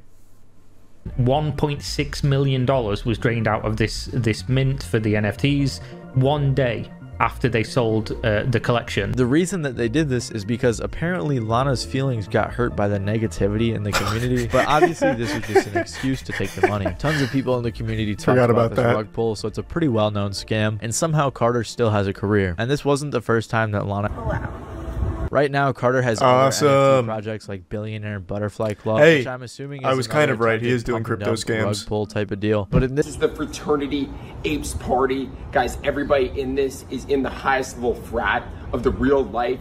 $1.6 million was drained out of this mint for the NFTs one day after they sold the collection. The reason that they did this is because apparently Lana's feelings got hurt by the negativity in the community, but obviously this was just an excuse to take the money. Tons of people in the community talked about this rug pull, so it's a pretty well-known scam, and somehow Carter still has a career. And this wasn't the first time that Lana... Right now, Carter has other NFT projects like Billionaire Butterfly Club, which I'm assuming is I was kind of right. He is doing crypto scams. Rug pull type of deal. But this is the fraternity apes party. Guys, everybody in this is in the highest level frat of the real life.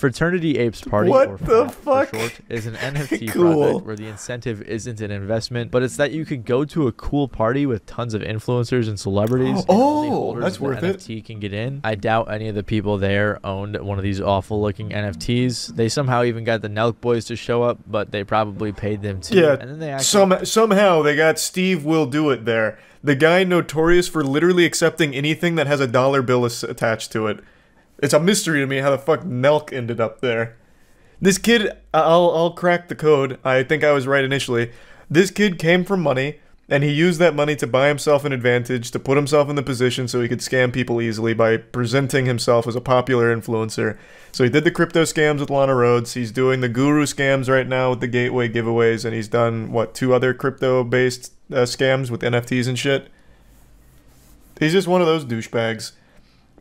Fraternity Apes Party, what the fuck? For short, is an NFT cool. project where the incentive isn't an investment, but it's that you can go to a cool party with tons of influencers and celebrities. And only holders that's of worth the NFT can get in. I doubt any of the people there owned one of these awful-looking NFTs. They somehow even got the Nelk Boys to show up, but they probably paid them too. Yeah, and then they actually somehow they got Steve Will Do It there. The guy notorious for literally accepting anything that has a dollar bill attached to it. It's a mystery to me how the fuck Nelk ended up there. This kid, I'll crack the code. I think I was right initially. This kid came from money, and he used that money to buy himself an advantage, to put himself in the position so he could scam people easily by presenting himself as a popular influencer. So he did the crypto scams with Lana Rhodes. He's doing the guru scams right now with the gateway giveaways, and he's done, what, 2 other crypto-based scams with NFTs and shit. He's just one of those douchebags,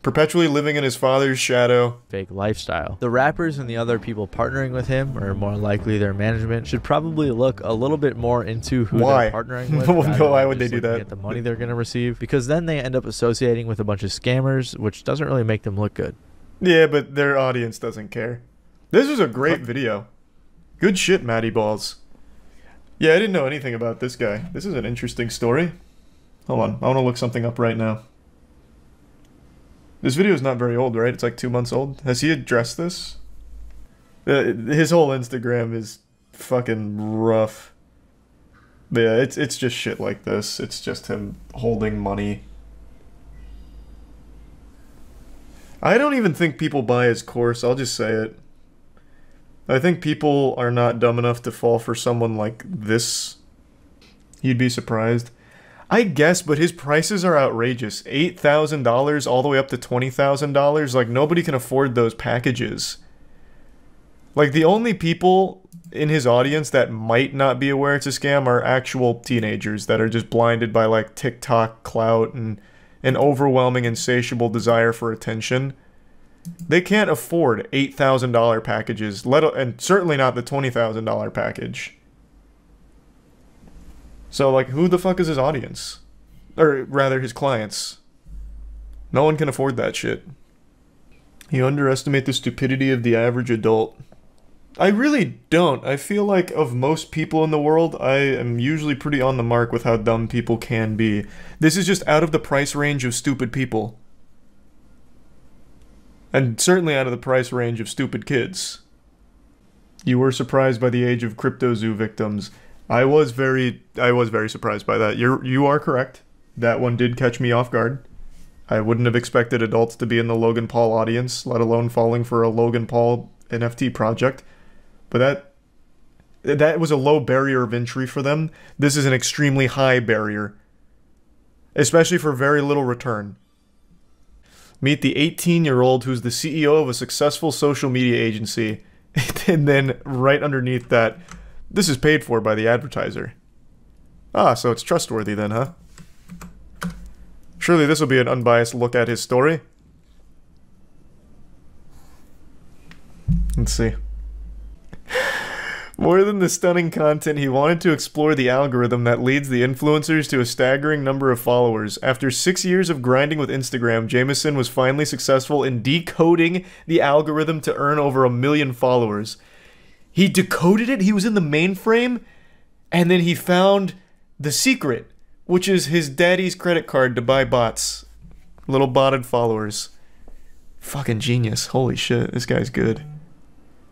perpetually living in his father's shadow. Fake lifestyle. The rappers and the other people partnering with him, or more likely their management, should probably look a little bit more into who they're partnering with. Why would they do that? At the money they're going to receive, because then they end up associating with a bunch of scammers, which doesn't really make them look good. Yeah, but their audience doesn't care. This was a great video. Good shit, Matty Balls. Yeah, I didn't know anything about this guy. This is an interesting story. Hold on, I want to look something up right now. This video is not very old, right? It's like 2 months old. Has he addressed this? His whole Instagram is fucking rough. But yeah, it's just shit like this. It's just him holding money. I don't even think people buy his course, I'll just say it. I think people are not dumb enough to fall for someone like this. You'd be surprised. I guess, but his prices are outrageous. $8,000 all the way up to $20,000. Like, nobody can afford those packages. Like, the only people in his audience that might not be aware it's a scam are actual teenagers that are just blinded by, like, TikTok clout and an overwhelming, insatiable desire for attention. They can't afford $8,000 packages, and certainly not the $20,000 package. So, like, who the fuck is his audience? Or, rather, his clients. No one can afford that shit. You underestimate the stupidity of the average adult. I really don't. I feel like of most people in the world, I am usually pretty on the mark with how dumb people can be. This is just out of the price range of stupid people. And certainly out of the price range of stupid kids. You were surprised by the age of Crypto0 victims. I was very surprised by that. You are correct. That one did catch me off guard. I wouldn't have expected adults to be in the Logan Paul audience, let alone falling for a Logan Paul NFT project. But that was a low barrier of entry for them. This is an extremely high barrier. Especially for very little return. Meet the 18-year-old who's the CEO of a successful social media agency. And then right underneath that, this is paid for by the advertiser. Ah, so it's trustworthy then, huh? Surely this will be an unbiased look at his story. Let's see. More than the stunning content, he wanted to explore the algorithm that leads the influencers to a staggering number of followers. After 6 years of grinding with Instagram, Jameson was finally successful in decoding the algorithm to earn over 1 million followers. He decoded it, he was in the mainframe, and then he found the secret, which is his daddy's credit card to buy bots. Little botted followers. Fucking genius. Holy shit, this guy's good.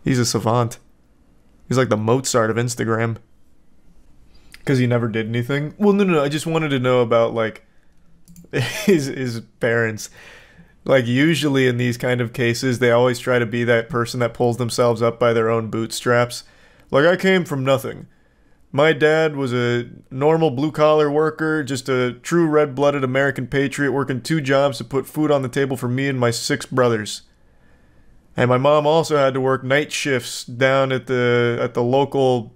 He's a savant. He's like the Mozart of Instagram. Because he never did anything? Well, no, I just wanted to know about, like, his parents. Like, usually in these kind of cases, they always try to be that person that pulls themselves up by their own bootstraps. Like, I came from nothing. My dad was a normal blue-collar worker, just a true red-blooded American patriot working 2 jobs to put food on the table for me and my 6 brothers. And my mom also had to work night shifts down at the local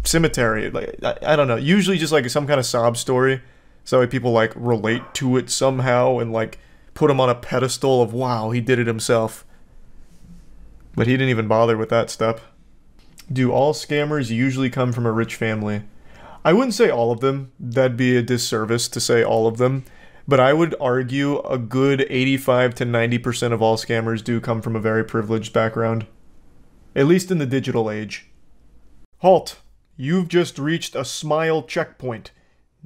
cemetery. Like, I don't know. Usually just like some kind of sob story. So that people like relate to it somehow and like put him on a pedestal of wow, he did it himself. But he didn't even bother with that stuff. Do all scammers usually come from a rich family? I wouldn't say all of them. That'd be a disservice to say all of them. but I would argue a good 85 to 90% of all scammers do come from a very privileged background. At least in the digital age. Halt! You've just reached a smile checkpoint,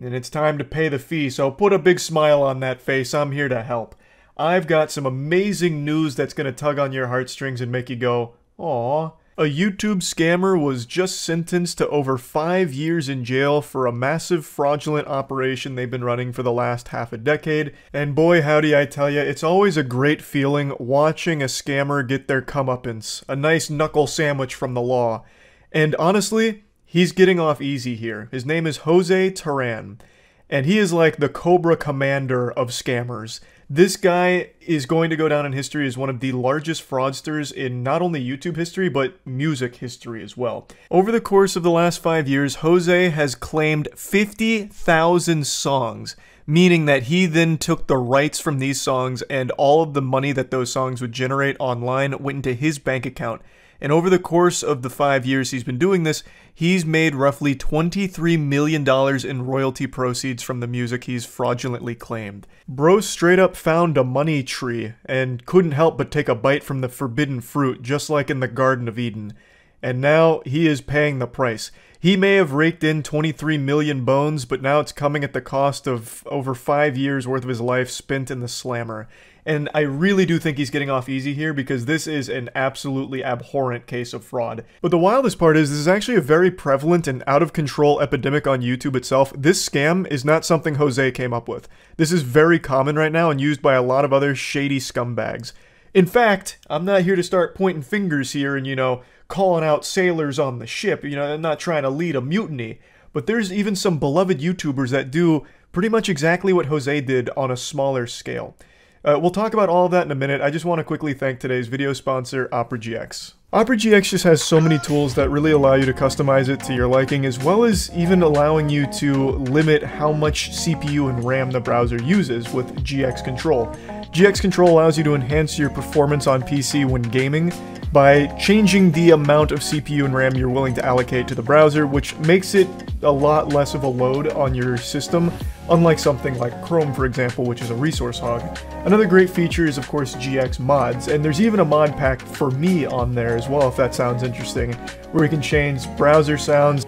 and it's time to pay the fee, so put a big smile on that face. I'm here to help. I've got some amazing news that's going to tug on your heartstrings and make you go, aww. A YouTube scammer was just sentenced to over 5 years in jail for a massive fraudulent operation they've been running for the last half a decade. And boy howdy I tell ya, it's always a great feeling watching a scammer get their comeuppance. A nice knuckle sandwich from the law. And honestly, he's getting off easy here. His name is Jose Terran. And he is like the Cobra Commander of scammers. This guy is going to go down in history as one of the largest fraudsters in not only YouTube history, but music history as well. Over the course of the last 5 years, Jose has claimed 50,000 songs, meaning that he then took the rights from these songs and all of the money that those songs would generate online went into his bank account. And over the course of the 5 years he's been doing this, he's made roughly $23 million in royalty proceeds from the music he's fraudulently claimed. Bro straight up found a money tree and couldn't help but take a bite from the forbidden fruit, just like in the Garden of Eden. And now he is paying the price. He may have raked in 23 million bones, but now it's coming at the cost of over 5 years worth of his life spent in the slammer. And I really do think he's getting off easy here because this is an absolutely abhorrent case of fraud. But the wildest part is this is actually a very prevalent and out of control epidemic on YouTube itself. This scam is not something Jose came up with. This is very common right now and used by a lot of other shady scumbags. In fact, I'm not here to start pointing fingers here and, you know, calling out sailors on the ship. You know, I'm not trying to lead a mutiny. But there's even some beloved YouTubers that do pretty much exactly what Jose did on a smaller scale. We'll talk about all of that in a minute. I just want to quickly thank today's video sponsor, Opera GX. Opera GX just has so many tools that really allow you to customize it to your liking, as well as even allowing you to limit how much CPU and RAM the browser uses with GX Control. GX Control allows you to enhance your performance on PC when gaming by changing the amount of CPU and RAM you're willing to allocate to the browser, which makes it a lot less of a load on your system, unlike something like Chrome, for example, which is a resource hog. Another great feature is, of course, GX mods, and there's even a mod pack for me on there as well, if that sounds interesting, where you can change browser sounds.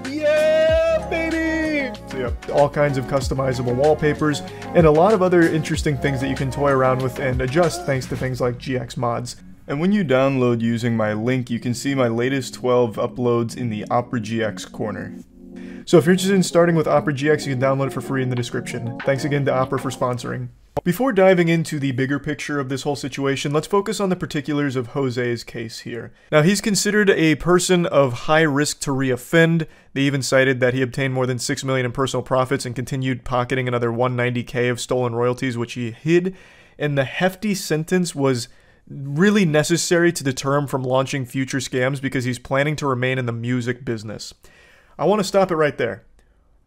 Yeah, baby! So yeah, all kinds of customizable wallpapers, and a lot of other interesting things that you can toy around with and adjust thanks to things like GX mods. And when you download using my link, you can see my latest 12 uploads in the Opera GX corner. So if you're interested in starting with Opera GX, you can download it for free in the description. Thanks again to Opera for sponsoring. Before diving into the bigger picture of this whole situation, let's focus on the particulars of Jose's case here. Now, he's considered a person of high risk to reoffend. They even cited that he obtained more than $6 million in personal profits and continued pocketing another $190K of stolen royalties, which he hid. And the hefty sentence was really necessary to deter him from launching future scams because he's planning to remain in the music business. I want to stop it right there.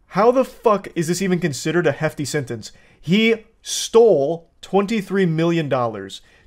How the fuck is this even considered a hefty sentence? He stole $23 million.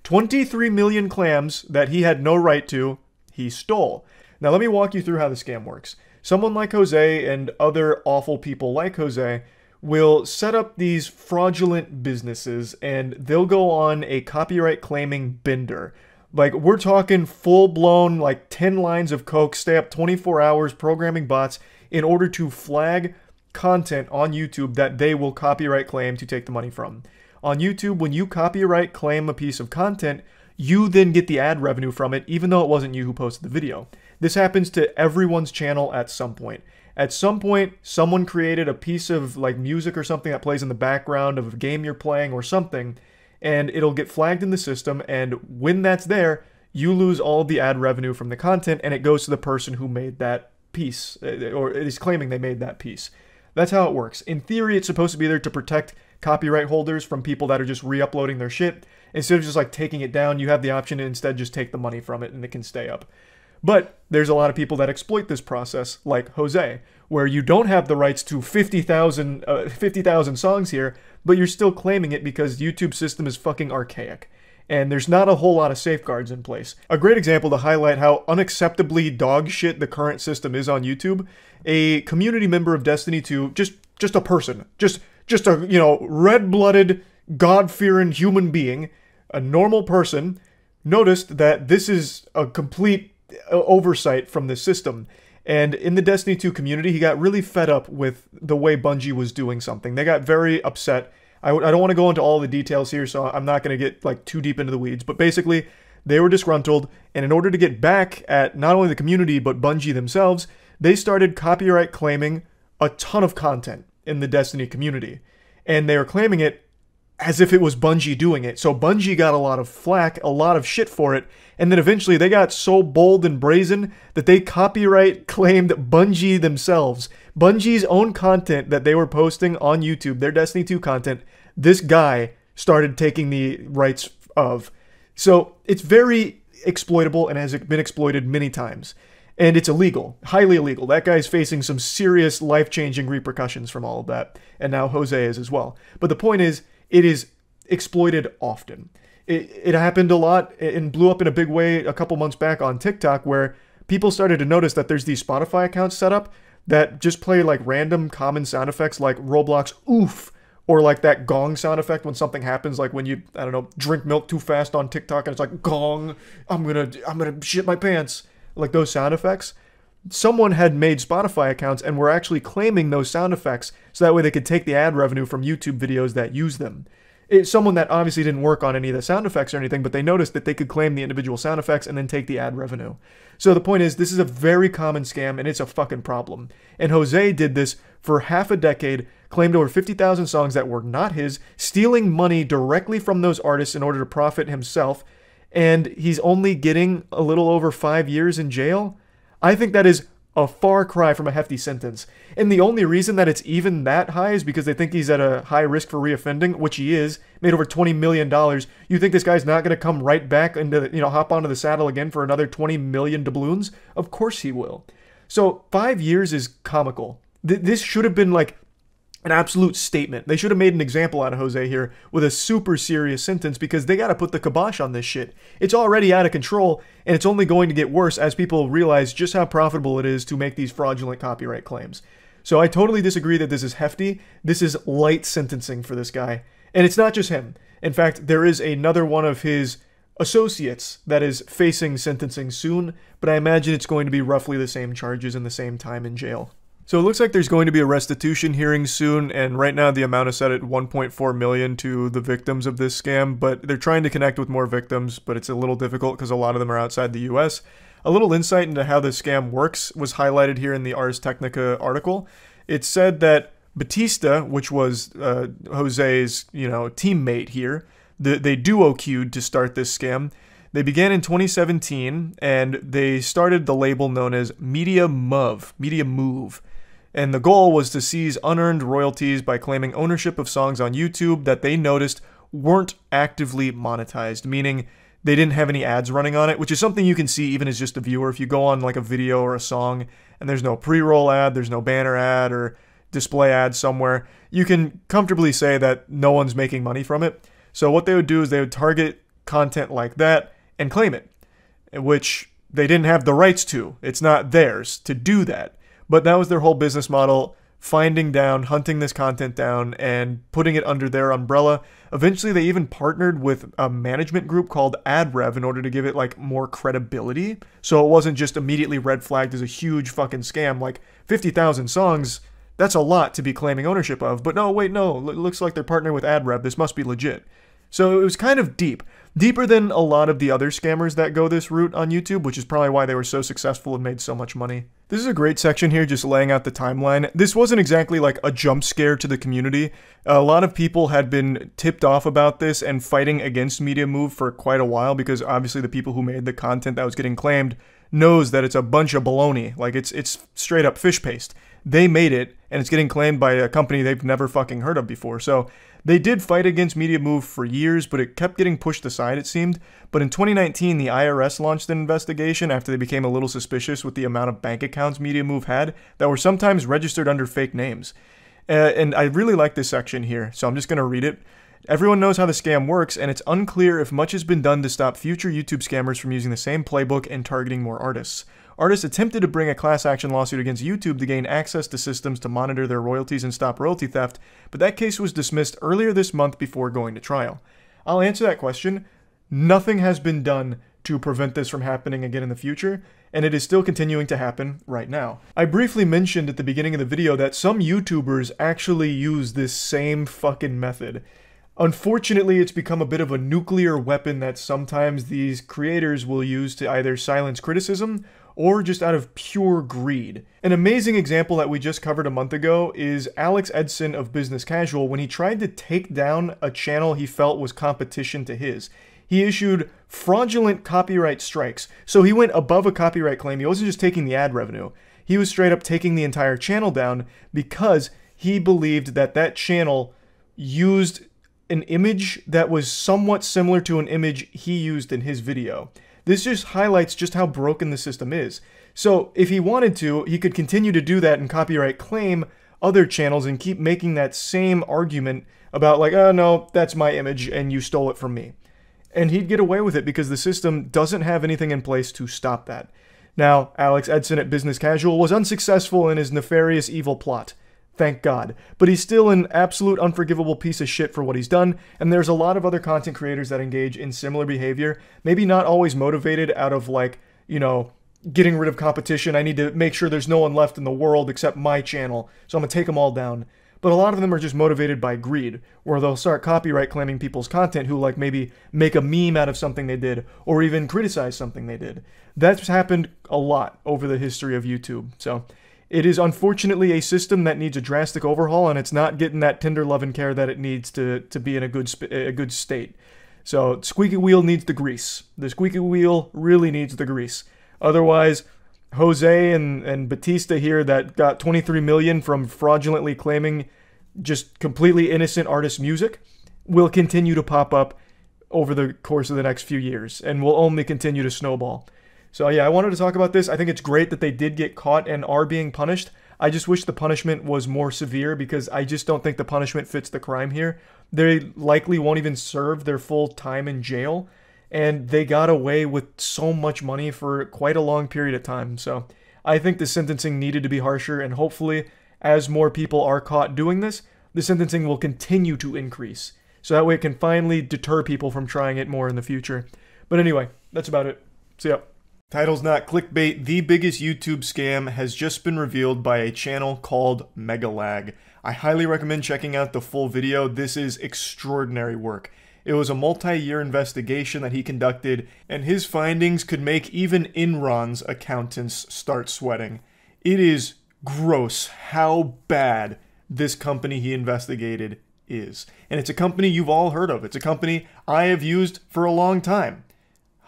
23 million clams that he had no right to, he stole. Now let me walk you through how the scam works. Someone like Jose and other awful people like Jose will set up these fraudulent businesses and they'll go on a copyright claiming bender. Like, we're talking full-blown, like 10 lines of coke, stay up 24 hours programming bots in order to flag content on YouTube that they will copyright claim to take the money from. On YouTube, when you copyright claim a piece of content, you then get the ad revenue from it, even though it wasn't you who posted the video. This happens to everyone's channel at some point. At some point, someone created a piece of like music or something that plays in the background of a game you're playing or something, and it'll get flagged in the system, and when that's there, you lose all of the ad revenue from the content, and it goes to the person who made that piece, or is claiming they made that piece. That's how it works. In theory, it's supposed to be there to protect copyright holders from people that are just re-uploading their shit. Instead of just like taking it down, you have the option to instead just take the money from it and it can stay up. But there's a lot of people that exploit this process, like Jose, where you don't have the rights to 50,000 songs here, but you're still claiming it because YouTube's system is fucking archaic. And there's not a whole lot of safeguards in place. A great example to highlight how unacceptably dog shit the current system is on YouTube, a community member of Destiny 2, just a person, just just a, you know, red-blooded, God-fearing human being, a normal person, noticed that this is a complete oversight from the system. And in the Destiny 2 community, he got really fed up with the way Bungie was doing something. They got very upset. I don't want to go into all the details here, so I'm not going to get like too deep into the weeds. But basically, they were disgruntled, and in order to get back at not only the community, but Bungie themselves, they started copyright claiming a ton of content in the Destiny community. And they were claiming it as if it was Bungie doing it. So Bungie got a lot of flack, a lot of shit for it, and then eventually they got so bold and brazen that they copyright claimed Bungie themselves. Bungie's own content that they were posting on YouTube, their Destiny 2 content, this guy started taking the rights of. So it's very exploitable and has been exploited many times. And it's illegal, highly illegal. That guy's facing some serious life-changing repercussions from all of that. And now Jose is as well. But the point is, it is exploited often. It happened a lot and blew up in a big way a couple months back on TikTok, where people started to notice that there's these Spotify accounts set up that just play like random common sound effects like Roblox oof, or like that gong sound effect when something happens, like when you, I don't know, drink milk too fast on TikTok and it's like gong, I'm gonna shit my pants, like those sound effects. Someone had made Spotify accounts and were actually claiming those sound effects so that way they could take the ad revenue from YouTube videos that use them. It's someone that obviously didn't work on any of the sound effects or anything, but they noticed that they could claim the individual sound effects and then take the ad revenue. So the point is, this is a very common scam and it's a fucking problem. And Jose did this for half a decade, claimed over 50,000 songs that were not his, stealing money directly from those artists in order to profit himself, and he's only getting a little over 5 years in jail? I think that is a far cry from a hefty sentence. And the only reason that it's even that high is because they think he's at a high risk for reoffending, which he is, made over $20 million. You think this guy's not going to come right back into, hop onto the saddle again for another 20 million doubloons? Of course he will. So 5 years is comical. This should have been like an absolute statement. They should have made an example out of Jose here with a super serious sentence, because they got to put the kibosh on this shit. It's already out of control, and it's only going to get worse as people realize just how profitable it is to make these fraudulent copyright claims. So I totally disagree that this is hefty. This is light sentencing for this guy. And it's not just him. In fact, there is another one of his associates that is facing sentencing soon, but I imagine it's going to be roughly the same charges and the same time in jail. So it looks like there's going to be a restitution hearing soon, and right now the amount is set at $1.4 million to the victims of this scam, but they're trying to connect with more victims, but it's a little difficult because a lot of them are outside the US. A little insight into how this scam works was highlighted here in the Ars Technica article. It said that Batista, which was Jose's, teammate here, they duo queued to start this scam. They began in 2017, and they started the label known as Media Move. And the goal was to seize unearned royalties by claiming ownership of songs on YouTube that they noticed weren't actively monetized, meaning they didn't have any ads running on it, which is something you can see even as just a viewer. If you go on like a video or a song and there's no pre-roll ad, there's no banner ad or display ad somewhere, you can comfortably say that no one's making money from it. So what they would do is they would target content like that and claim it, which they didn't have the rights to. It's not theirs to do that. But that was their whole business model, hunting this content down and putting it under their umbrella. Eventually, they even partnered with a management group called AdRev in order to give it like more credibility. So it wasn't just immediately red flagged as a huge fucking scam. Like 50,000 songs, that's a lot to be claiming ownership of. But no, wait, no, it looks like they're partnering with AdRev. This must be legit. So it was kind of deep. Deeper than a lot of the other scammers that go this route on YouTube, which is probably why they were so successful and made so much money. This is a great section here, just laying out the timeline. This wasn't exactly like a jump scare to the community. A lot of people had been tipped off about this and fighting against Media Move for quite a while, because obviously the people who made the content that was getting claimed knows that it's a bunch of baloney. Like it's straight up fish paste. They made it, and it's getting claimed by a company they've never fucking heard of before. So they did fight against Media Move for years, but it kept getting pushed aside, it seemed. But in 2019, the IRS launched an investigation after they became a little suspicious with the amount of bank accounts Media Move had that were sometimes registered under fake names. And I really like this section here, so I'm just going to read it. Everyone knows how the scam works, and it's unclear if much has been done to stop future YouTube scammers from using the same playbook and targeting more artists. Artists attempted to bring a class action lawsuit against YouTube to gain access to systems to monitor their royalties and stop royalty theft, but that case was dismissed earlier this month before going to trial. I'll answer that question. Nothing has been done to prevent this from happening again in the future, and it is still continuing to happen right now. I briefly mentioned at the beginning of the video that some YouTubers actually use this same fucking method. Unfortunately, it's become a bit of a nuclear weapon that sometimes these creators will use to either silence criticism or just out of pure greed. An amazing example that we just covered a month ago is Alex Edson of Business Casual when he tried to take down a channel he felt was competition to his. He issued fraudulent copyright strikes. So he went above a copyright claim. He wasn't just taking the ad revenue. He was straight up taking the entire channel down because he believed that that channel used an image that was somewhat similar to an image he used in his video. This just highlights just how broken the system is. So if he wanted to, he could continue to do that and copyright claim other channels and keep making that same argument about like, oh no, that's my image and you stole it from me. And he'd get away with it because the system doesn't have anything in place to stop that. Now, Alex Edson at Business Casual was unsuccessful in his nefarious evil plot. Thank God. But he's still an absolute unforgivable piece of shit for what he's done, and there's a lot of other content creators that engage in similar behavior, maybe not always motivated out of like, you know, getting rid of competition. I need to make sure there's no one left in the world except my channel, so I'm gonna take them all down. But a lot of them are just motivated by greed, where they'll start copyright claiming people's content who like maybe make a meme out of something they did, or even criticize something they did. That's happened a lot over the history of YouTube, so it is unfortunately a system that needs a drastic overhaul, and it's not getting that tender love and care that it needs to be in a good state. So squeaky wheel needs the grease. The squeaky wheel really needs the grease. Otherwise, Jose and Batista here that got 23 million from fraudulently claiming just completely innocent artist music will continue to pop up over the course of the next few years and will only continue to snowball. So yeah, I wanted to talk about this. I think it's great that they did get caught and are being punished. I just wish the punishment was more severe because I just don't think the punishment fits the crime here. They likely won't even serve their full time in jail, and they got away with so much money for quite a long period of time. So I think the sentencing needed to be harsher, and hopefully as more people are caught doing this, the sentencing will continue to increase. So that way it can finally deter people from trying it more in the future. But anyway, that's about it. See ya. Title's not clickbait. The biggest YouTube scam has just been revealed by a channel called Megalag. I highly recommend checking out the full video. This is extraordinary work. It was a multi-year investigation that he conducted, and his findings could make even Enron's accountants start sweating. It is gross how bad this company he investigated is. And it's a company you've all heard of. It's a company I have used for a long time.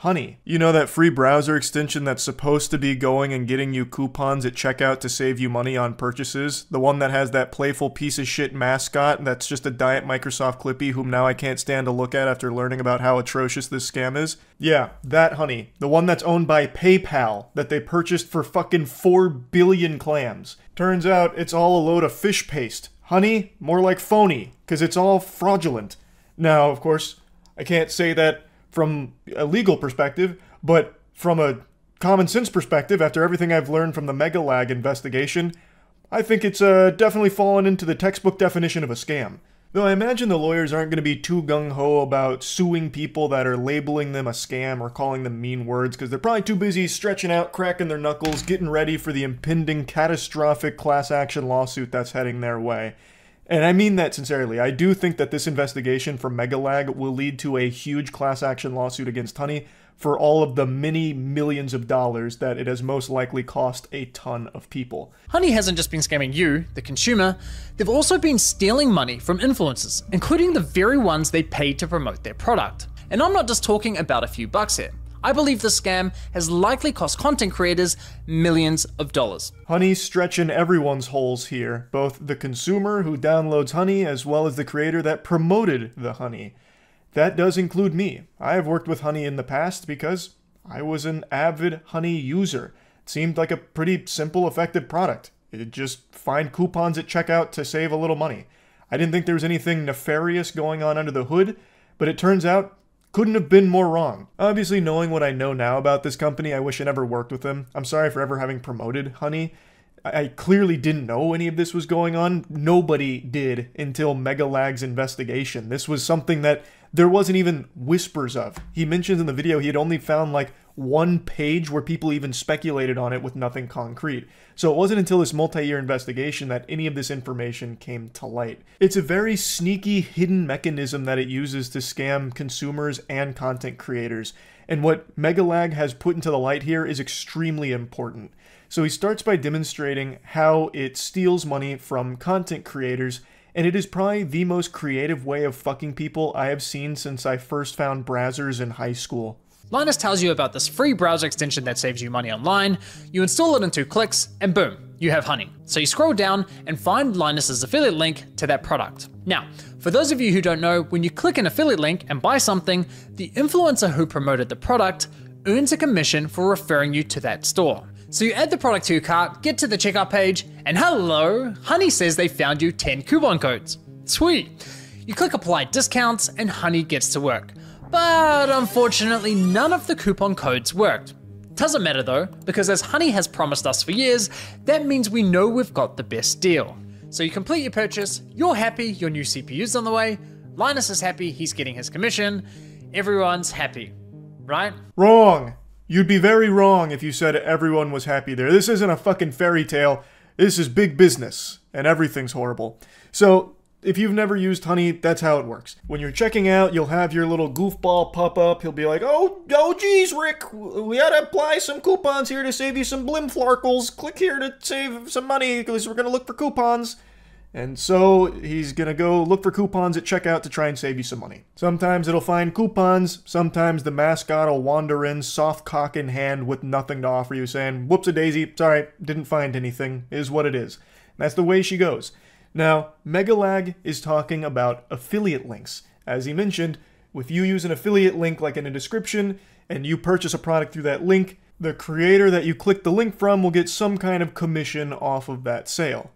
Honey. You know that free browser extension that's supposed to be going and getting you coupons at checkout to save you money on purchases? The one that has that playful piece of shit mascot that's just a diet Microsoft Clippy whom now I can't stand to look at after learning about how atrocious this scam is? Yeah, that honey. The one that's owned by PayPal that they purchased for fucking 4 billion clams. Turns out it's all a load of fish paste. Honey, more like phony, because it's all fraudulent. Now, of course, I can't say that from a legal perspective, but from a common sense perspective, after everything I've learned from the Megalag investigation, I think it's definitely fallen into the textbook definition of a scam. Though I imagine the lawyers aren't going to be too gung-ho about suing people that are labeling them a scam or calling them mean words, because they're probably too busy stretching out, cracking their knuckles, getting ready for the impending catastrophic class action lawsuit that's heading their way. And I mean that sincerely. I do think that this investigation from Megalag will lead to a huge class action lawsuit against Honey for all of the many millions of dollars that it has most likely cost a ton of people. Honey hasn't just been scamming you, the consumer, they've also been stealing money from influencers, including the very ones they paid to promote their product. And I'm not just talking about a few bucks here. I believe the scam has likely cost content creators millions of dollars. Honey's stretching everyone's holes here, both the consumer who downloads Honey as well as the creator that promoted the Honey. That does include me. I have worked with Honey in the past because I was an avid Honey user. It seemed like a pretty simple, effective product. It'd just find coupons at checkout to save a little money. I didn't think there was anything nefarious going on under the hood, but it turns out couldn't have been more wrong. Obviously, knowing what I know now about this company, I wish I never worked with them. I'm sorry for ever having promoted Honey. I clearly didn't know any of this was going on. Nobody did until Megalag's investigation. This was something that there wasn't even whispers of. He mentions in the video he had only found like one page where people even speculated on it with nothing concrete. So it wasn't until this multi-year investigation that any of this information came to light. It's a very sneaky, hidden mechanism that it uses to scam consumers and content creators. And what Megalag has put into the light here is extremely important. So he starts by demonstrating how it steals money from content creators, and it is probably the most creative way of fucking people I have seen since I first found browsers in high school. Linus tells you about this free browser extension that saves you money online, you install it in 2 clicks, and boom, you have Honey. So you scroll down and find Linus's affiliate link to that product. Now, for those of you who don't know, when you click an affiliate link and buy something, the influencer who promoted the product earns a commission for referring you to that store. So you add the product to your cart, get to the checkout page, and hello, Honey says they found you 10 coupon codes. Sweet. You click apply discounts and Honey gets to work. But unfortunately, none of the coupon codes worked. Doesn't matter though, because as Honey has promised us for years, that means we know we've got the best deal. So you complete your purchase, you're happy, your new CPU's on the way, Linus is happy, he's getting his commission, everyone's happy, right? Wrong. You'd be very wrong if you said everyone was happy there. This isn't a fucking fairy tale. This is big business, and everything's horrible. So, if you've never used Honey, that's how it works. When you're checking out, you'll have your little goofball pop up. He'll be like, oh geez, Rick, we gotta apply some coupons here to save you some blimflarkles. Click here to save some money, because we're gonna look for coupons. And so he's gonna go look for coupons at checkout to try and save you some money. Sometimes it'll find coupons, sometimes the mascot will wander in, soft cock in hand with nothing to offer you, saying, whoops-a-daisy, sorry, didn't find anything, is what it is. And that's the way she goes. Now, Megalag is talking about affiliate links. As he mentioned, if you use an affiliate link like in a description, and you purchase a product through that link, the creator that you click the link from will get some kind of commission off of that sale.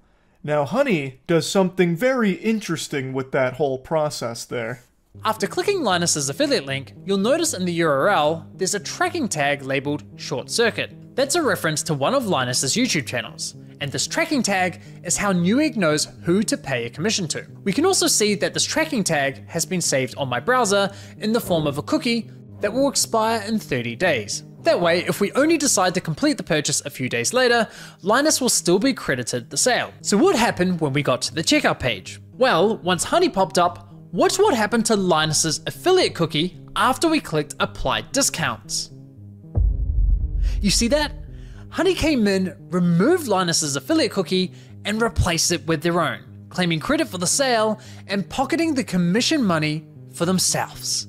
Now, Honey does something very interesting with that whole process there. After clicking Linus's affiliate link, you'll notice in the URL, there's a tracking tag labeled Short Circuit. That's a reference to one of Linus's YouTube channels. And this tracking tag is how Newegg knows who to pay a commission to. We can also see that this tracking tag has been saved on my browser in the form of a cookie that will expire in 30 days. That way, if we only decide to complete the purchase a few days later, Linus will still be credited the sale. So what happened when we got to the checkout page? Well, once Honey popped up, watch what happened to Linus's affiliate cookie after we clicked apply discounts. You see that? Honey came in, removed Linus's affiliate cookie, and replaced it with their own, claiming credit for the sale and pocketing the commission money for themselves.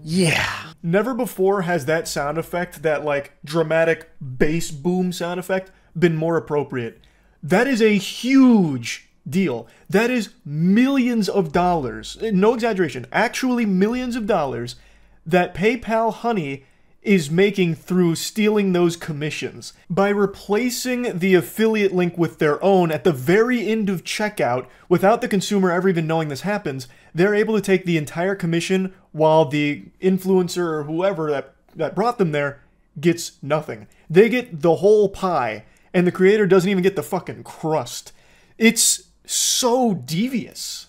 Yeah. Never before has that sound effect, that like dramatic bass boom sound effect, been more appropriate. That is a huge deal. That is millions of dollars, no exaggeration, actually millions of dollars that PayPal Honey is making through stealing those commissions. By replacing the affiliate link with their own at the very end of checkout, without the consumer ever even knowing this happens, they're able to take the entire commission while the influencer or whoever that brought them there gets nothing. They get the whole pie, and the creator doesn't even get the fucking crust. It's so devious.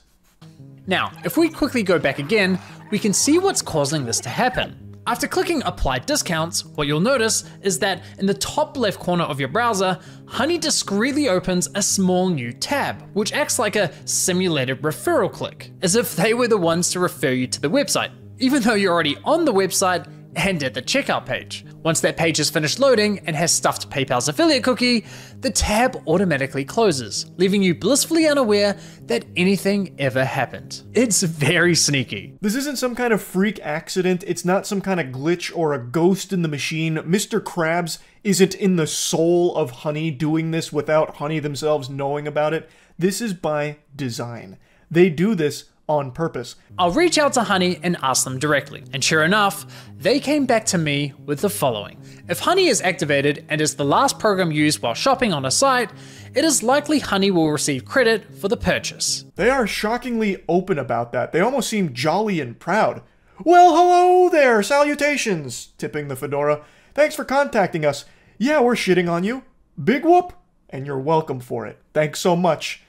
Now, if we quickly go back again, we can see what's causing this to happen. After clicking apply discounts, what you'll notice is that in the top left corner of your browser, Honey discreetly opens a small new tab, which acts like a simulated referral click, as if they were the ones to refer you to the website, even though you're already on the website and at the checkout page. Once that page is finished loading and has stuffed PayPal's affiliate cookie, the tab automatically closes, leaving you blissfully unaware that anything ever happened. It's very sneaky. This isn't some kind of freak accident, it's not some kind of glitch or a ghost in the machine. Mr. Krabs isn't in the soul of Honey doing this without Honey themselves knowing about it. This is by design. They do this on purpose. I'll reach out to Honey and ask them directly. And sure enough, they came back to me with the following. If Honey is activated and is the last program used while shopping on a site, it is likely Honey will receive credit for the purchase. They are shockingly open about that. They almost seem jolly and proud. Well, hello there, salutations, tipping the fedora. Thanks for contacting us. Yeah, we're shitting on you. Big whoop, and you're welcome for it. Thanks so much.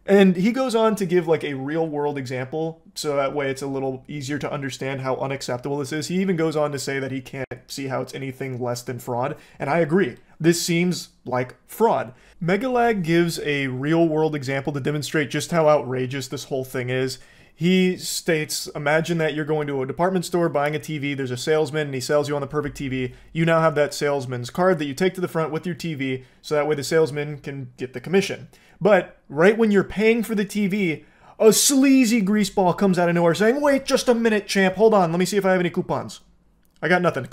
And he goes on to give like a real world example, so that way it's a little easier to understand how unacceptable this is. He even goes on to say that he can't see how it's anything less than fraud, and I agree. This seems like fraud. Megalag gives a real world example to demonstrate just how outrageous this whole thing is. He states, imagine that you're going to a department store buying a TV, there's a salesman and he sells you on the perfect TV. You now have that salesman's card that you take to the front with your TV, so that way the salesman can get the commission. But right when you're paying for the TV, a sleazy greaseball comes out of nowhere saying, wait just a minute, champ, hold on, let me see if I have any coupons. I got nothing.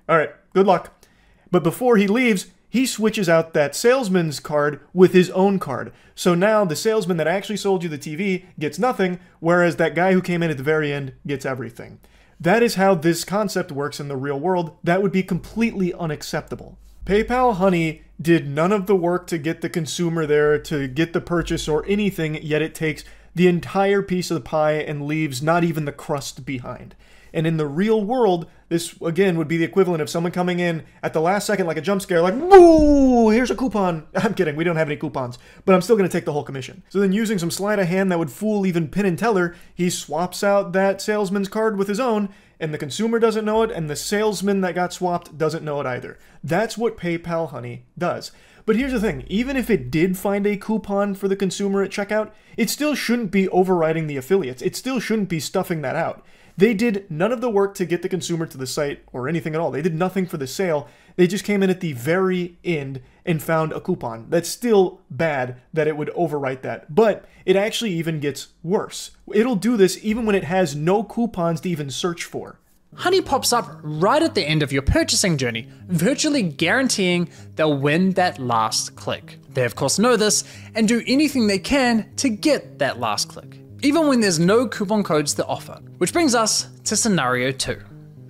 Alright, good luck. But before he leaves, he switches out that salesman's card with his own card. So now the salesman that actually sold you the TV gets nothing, whereas that guy who came in at the very end gets everything. That is how this concept works in the real world. That would be completely unacceptable. PayPal Honey did none of the work to get the consumer there, to get the purchase or anything, yet it takes the entire piece of the pie and leaves not even the crust behind. And in the real world, this, again, would be the equivalent of someone coming in at the last second like a jump scare, like, woo, here's a coupon. I'm kidding, we don't have any coupons, but I'm still going to take the whole commission. So then using some sleight of hand that would fool even Penn and Teller, he swaps out that salesman's card with his own, and the consumer doesn't know it, and the salesman that got swapped doesn't know it either. That's what PayPal Honey does. But here's the thing, even if it did find a coupon for the consumer at checkout, it still shouldn't be overriding the affiliates. It still shouldn't be stuffing that out. They did none of the work to get the consumer to the site or anything at all. They did nothing for the sale. They just came in at the very end and found a coupon. That's still bad that it would overwrite that. But it actually even gets worse. It'll do this even when it has no coupons to even search for. Honey pops up right at the end of your purchasing journey, virtually guaranteeing they'll win that last click. They of course know this and do anything they can to get that last click, even when there's no coupon codes to offer. Which brings us to scenario 2.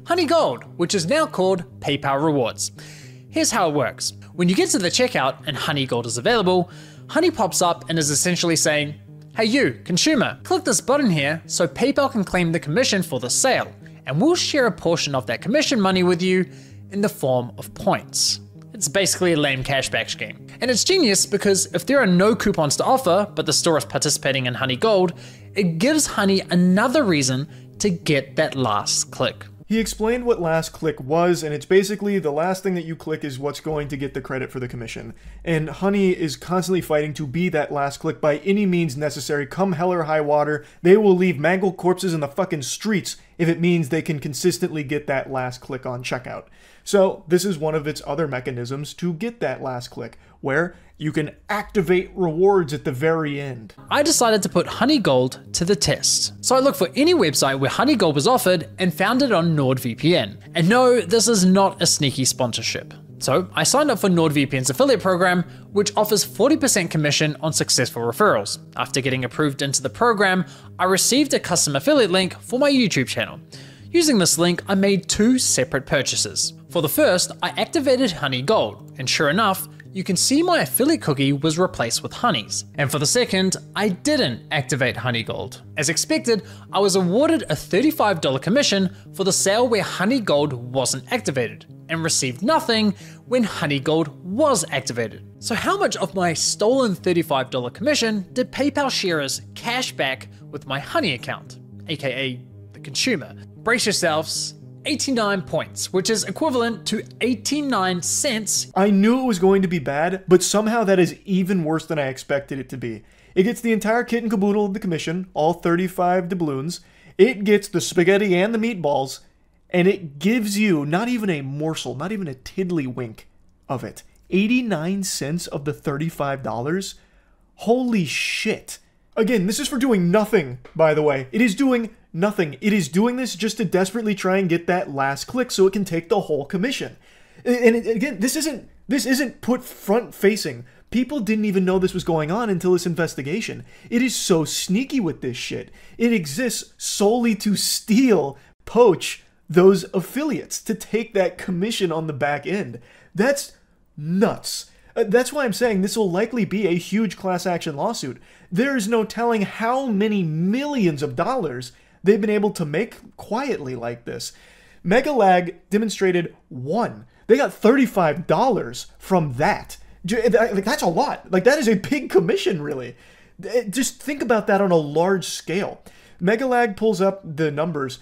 Honey Gold, which is now called PayPal Rewards. Here's how it works. When you get to the checkout and Honey Gold is available, Honey pops up and is essentially saying, hey you, consumer, click this button here so PayPal can claim the commission for the sale, and we'll share a portion of that commission money with you in the form of points. It's basically a lame cashback scheme. And it's genius because if there are no coupons to offer, but the store is participating in Honey Gold, it gives Honey another reason to get that last click. He explained what last click was, and it's basically the last thing that you click is what's going to get the credit for the commission. And Honey is constantly fighting to be that last click by any means necessary. Come hell or high water, they will leave mangled corpses in the fucking streets if it means they can consistently get that last click on checkout. So this is one of its other mechanisms to get that last click, where you can activate rewards at the very end. I decided to put Honey Gold to the test. So I looked for any website where Honey Gold was offered and found it on NordVPN. And no, this is not a sneaky sponsorship. So I signed up for NordVPN's affiliate program, which offers 40% commission on successful referrals. After getting approved into the program, I received a custom affiliate link for my YouTube channel. Using this link, I made 2 separate purchases. For the first, I activated Honey Gold, and sure enough, you can see my affiliate cookie was replaced with Honey's. And for the second, I didn't activate Honey Gold. As expected, I was awarded a $35 commission for the sale where Honey Gold wasn't activated, and received nothing when Honey Gold was activated. So how much of my stolen $35 commission did PayPal share as cash back with my Honey account, aka the consumer? Brace yourselves. 89 points, which is equivalent to 89 cents. I knew it was going to be bad, but somehow that is even worse than I expected it to be. It gets the entire kit and caboodle of the commission, all 35 doubloons. It gets the spaghetti and the meatballs, and it gives you not even a morsel, not even a tiddlywink of it. 89 cents of the $35? Holy shit. Again, this is for doing nothing, by the way. It is doing nothing. It is doing this just to desperately try and get that last click so it can take the whole commission. And again, this isn't put front facing. People didn't even know this was going on until this investigation. It is so sneaky with this shit. It exists solely to steal, poach those affiliates, to take that commission on the back end. That's nuts. That's why I'm saying this will likely be a huge class action lawsuit. There is no telling how many millions of dollars they've been able to make quietly like this. Megalag demonstrated one. They got $35 from that. Like, that's a lot. Like, that is a big commission, really. Just think about that on a large scale. Megalag pulls up the numbers.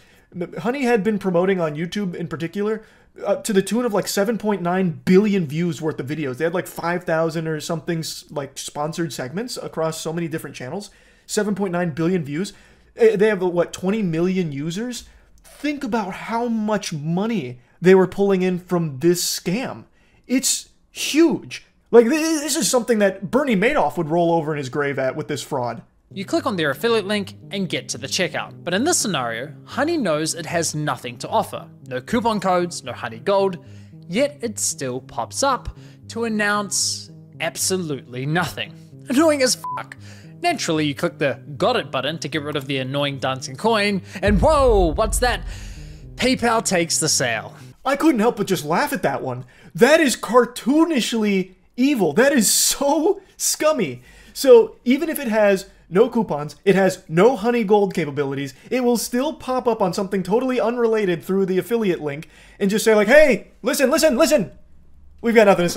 Honey had been promoting on YouTube in particular to the tune of like 7.9 billion views worth of videos. They had like 5,000 or something like sponsored segments across so many different channels. 7.9 billion views. They have, what, 20 million users? Think about how much money they were pulling in from this scam. It's huge. Like, this is something that Bernie Madoff would roll over in his grave at with this fraud. You click on their affiliate link and get to the checkout. But in this scenario, Honey knows it has nothing to offer. No coupon codes, no Honey Gold, yet it still pops up to announce absolutely nothing. Annoying as fuck. Naturally, you click the got it button to get rid of the annoying dancing coin, and whoa, what's that? PayPal takes the sale. I couldn't help but just laugh at that one. That is cartoonishly evil. That is so scummy. So even if it has no coupons, it has no Honey Gold capabilities, it will still pop up on something totally unrelated through the affiliate link and just say like, hey, listen. We've got nothing to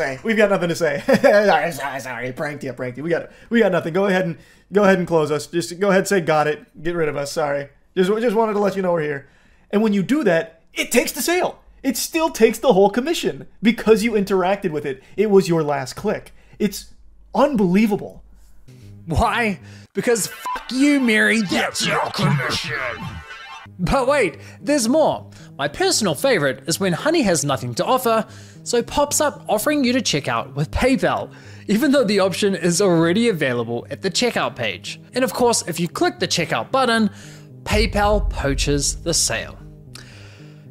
say. Sorry, pranked you. We got nothing. Go ahead and close us. Just go ahead and say got it. Get rid of us. Sorry. Just wanted to let you know we're here. And when you do that, it takes the sale. It still takes the whole commission because you interacted with it. It was your last click. It's unbelievable. Why? Because fuck you, Mary, that's your commission. But wait, there's more. My personal favorite is when Honey has nothing to offer, so pops up offering you to check out with PayPal, even though the option is already available at the checkout page. And of course, if you click the checkout button, PayPal poaches the sale.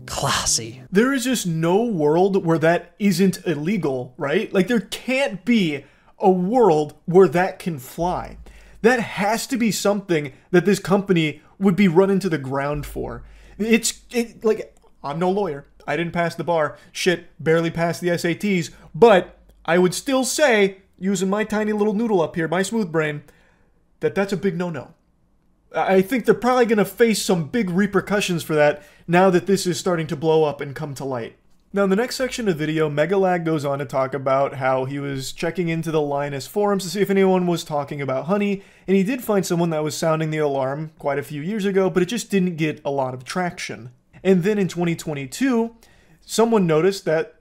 Classy. There is just no world where that isn't illegal, right? Like, there can't be a world where that can fly. That has to be something that this company would be run into the ground for. Like, I'm no lawyer. I didn't pass the bar. Shit, barely passed the SATs. But I would still say, using my tiny little noodle up here, my smooth brain, that's a big no-no. I think they're probably going to face some big repercussions for that now that this is starting to blow up and come to light. Now, in the next section of the video, Megalag goes on to talk about how he was checking into the Linus forums to see if anyone was talking about Honey, and he did find someone that was sounding the alarm quite a few years ago, but it just didn't get a lot of traction. And then in 2022, someone noticed that